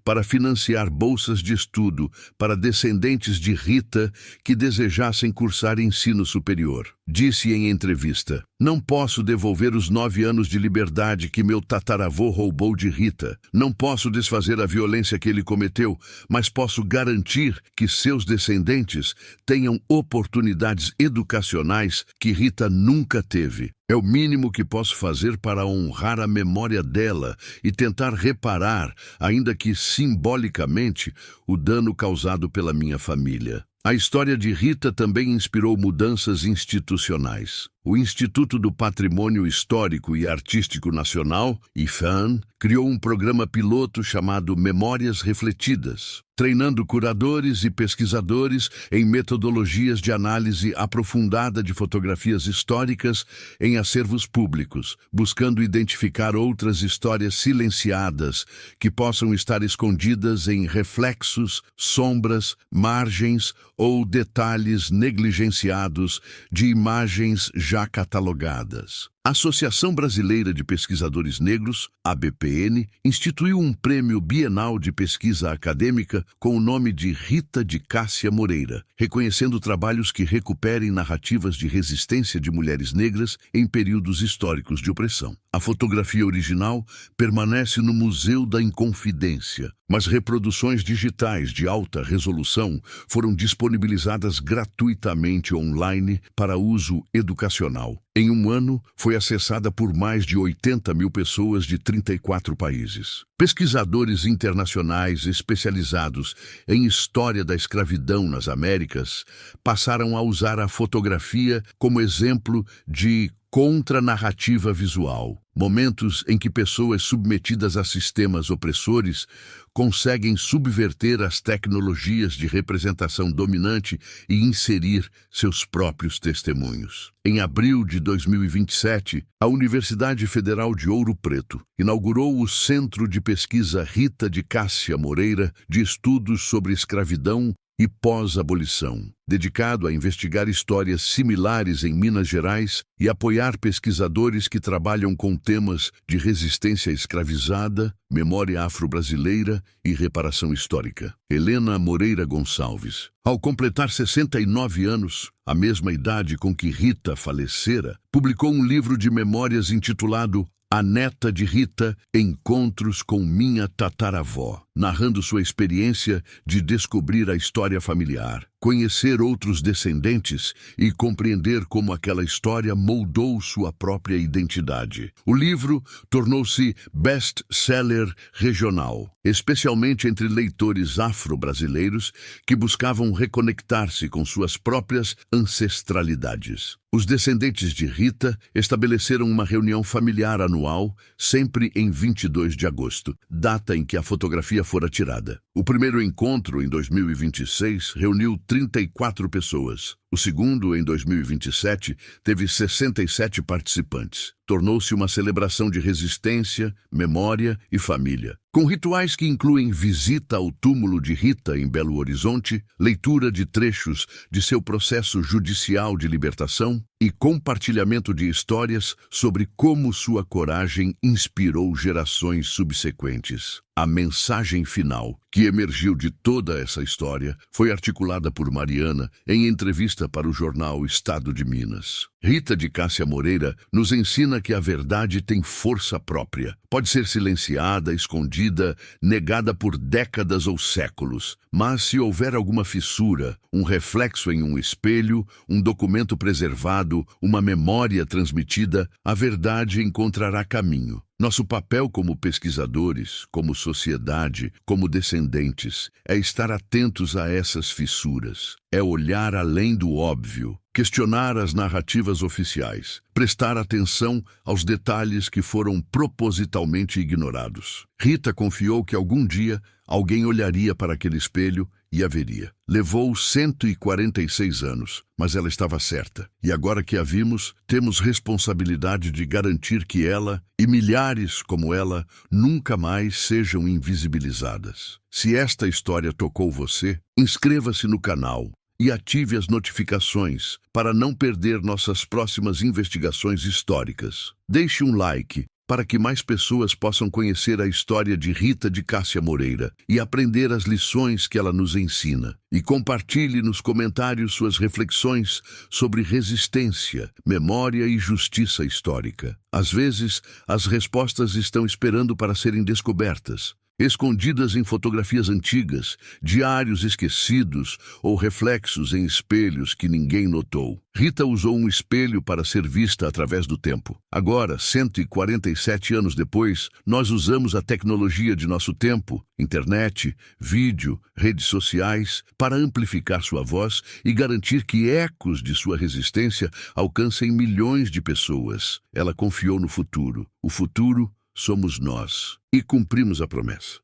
para financiar bolsas de estudo para descendentes de Rita que desejassem cursar ensino superior. Disse em entrevista: não posso devolver os 9 anos de liberdade que meu tataravô roubou de Rita. Não posso desfazer a violência que ele cometeu, mas posso garantir que seus descendentes tenham oportunidades educacionais que Rita nunca teve. É o mínimo que posso fazer para honrar a memória dela e tentar reparar, ainda que simbolicamente, o dano causado pela minha família. A história de Rita também inspirou mudanças institucionais. O Instituto do Patrimônio Histórico e Artístico Nacional, IPHAN, criou um programa piloto chamado Memórias Refletidas, treinando curadores e pesquisadores em metodologias de análise aprofundada de fotografias históricas em acervos públicos, buscando identificar outras histórias silenciadas que possam estar escondidas em reflexos, sombras, margens ou detalhes negligenciados de imagens já catalogadas. A Associação Brasileira de Pesquisadores Negros, ABPN, instituiu um prêmio bienal de pesquisa acadêmica com o nome de Rita de Cássia Moreira, reconhecendo trabalhos que recuperem narrativas de resistência de mulheres negras em períodos históricos de opressão. A fotografia original permanece no Museu da Inconfidência, mas reproduções digitais de alta resolução foram disponibilizadas gratuitamente online para uso educacional. Em um ano, foi acessada por mais de 80 mil pessoas de 34 países. Pesquisadores internacionais especializados em história da escravidão nas Américas passaram a usar a fotografia como exemplo de Contra-narrativa visual. Momentos em que pessoas submetidas a sistemas opressores conseguem subverter as tecnologias de representação dominante e inserir seus próprios testemunhos. Em abril de 2027, a Universidade Federal de Ouro Preto inaugurou o Centro de Pesquisa Rita de Cássia Moreira de Estudos sobre Escravidão e Pós-Abolição, dedicado a investigar histórias similares em Minas Gerais e apoiar pesquisadores que trabalham com temas de resistência escravizada, memória afro-brasileira e reparação histórica. Helena Moreira Gonçalves, ao completar 69 anos, a mesma idade com que Rita falecera, publicou um livro de memórias intitulado A Neta de Rita, Encontros com Minha Tataravó, narrando sua experiência de descobrir a história familiar, conhecer outros descendentes e compreender como aquela história moldou sua própria identidade. O livro tornou-se best-seller regional, especialmente entre leitores afro-brasileiros que buscavam reconectar-se com suas próprias ancestralidades. Os descendentes de Rita estabeleceram uma reunião familiar anual, sempre em 22 de agosto, data em que a fotografia fora tirada. O primeiro encontro, em 2026, reuniu 34 pessoas. O segundo, em 2027, teve 67 participantes. Tornou-se uma celebração de resistência, memória e família, com rituais que incluem visita ao túmulo de Rita em Belo Horizonte, leitura de trechos de seu processo judicial de libertação e compartilhamento de histórias sobre como sua coragem inspirou gerações subsequentes. A mensagem final, que emergiu de toda essa história, foi articulada por Mariana em entrevista para o jornal Estado de Minas. Rita de Cássia Moreira nos ensina que a verdade tem força própria. Pode ser silenciada, escondida, negada por décadas ou séculos. Mas se houver alguma fissura, um reflexo em um espelho, um documento preservado, uma memória transmitida, a verdade encontrará caminho. Nosso papel como pesquisadores, como sociedade, como descendentes, é estar atentos a essas fissuras. É olhar além do óbvio, questionar as narrativas oficiais, prestar atenção aos detalhes que foram propositalmente ignorados. Rita confiou que algum dia alguém olharia para aquele espelho e a veria. Levou 146 anos, mas ela estava certa. E agora que a vimos, temos responsabilidade de garantir que ela e milhares como ela nunca mais sejam invisibilizadas. Se esta história tocou você, inscreva-se no canal e ative as notificações para não perder nossas próximas investigações históricas. Deixe um like para que mais pessoas possam conhecer a história de Rita de Cássia Moreira e aprender as lições que ela nos ensina. E compartilhe nos comentários suas reflexões sobre resistência, memória e justiça histórica. Às vezes, as respostas estão esperando para serem descobertas, escondidas em fotografias antigas, diários esquecidos ou reflexos em espelhos que ninguém notou. Rita usou um espelho para ser vista através do tempo. Agora, 147 anos depois, nós usamos a tecnologia de nosso tempo, internet, vídeo, redes sociais, para amplificar sua voz e garantir que ecos de sua resistência alcancem milhões de pessoas. Ela confiou no futuro. O futuro somos nós. E cumprimos a promessa.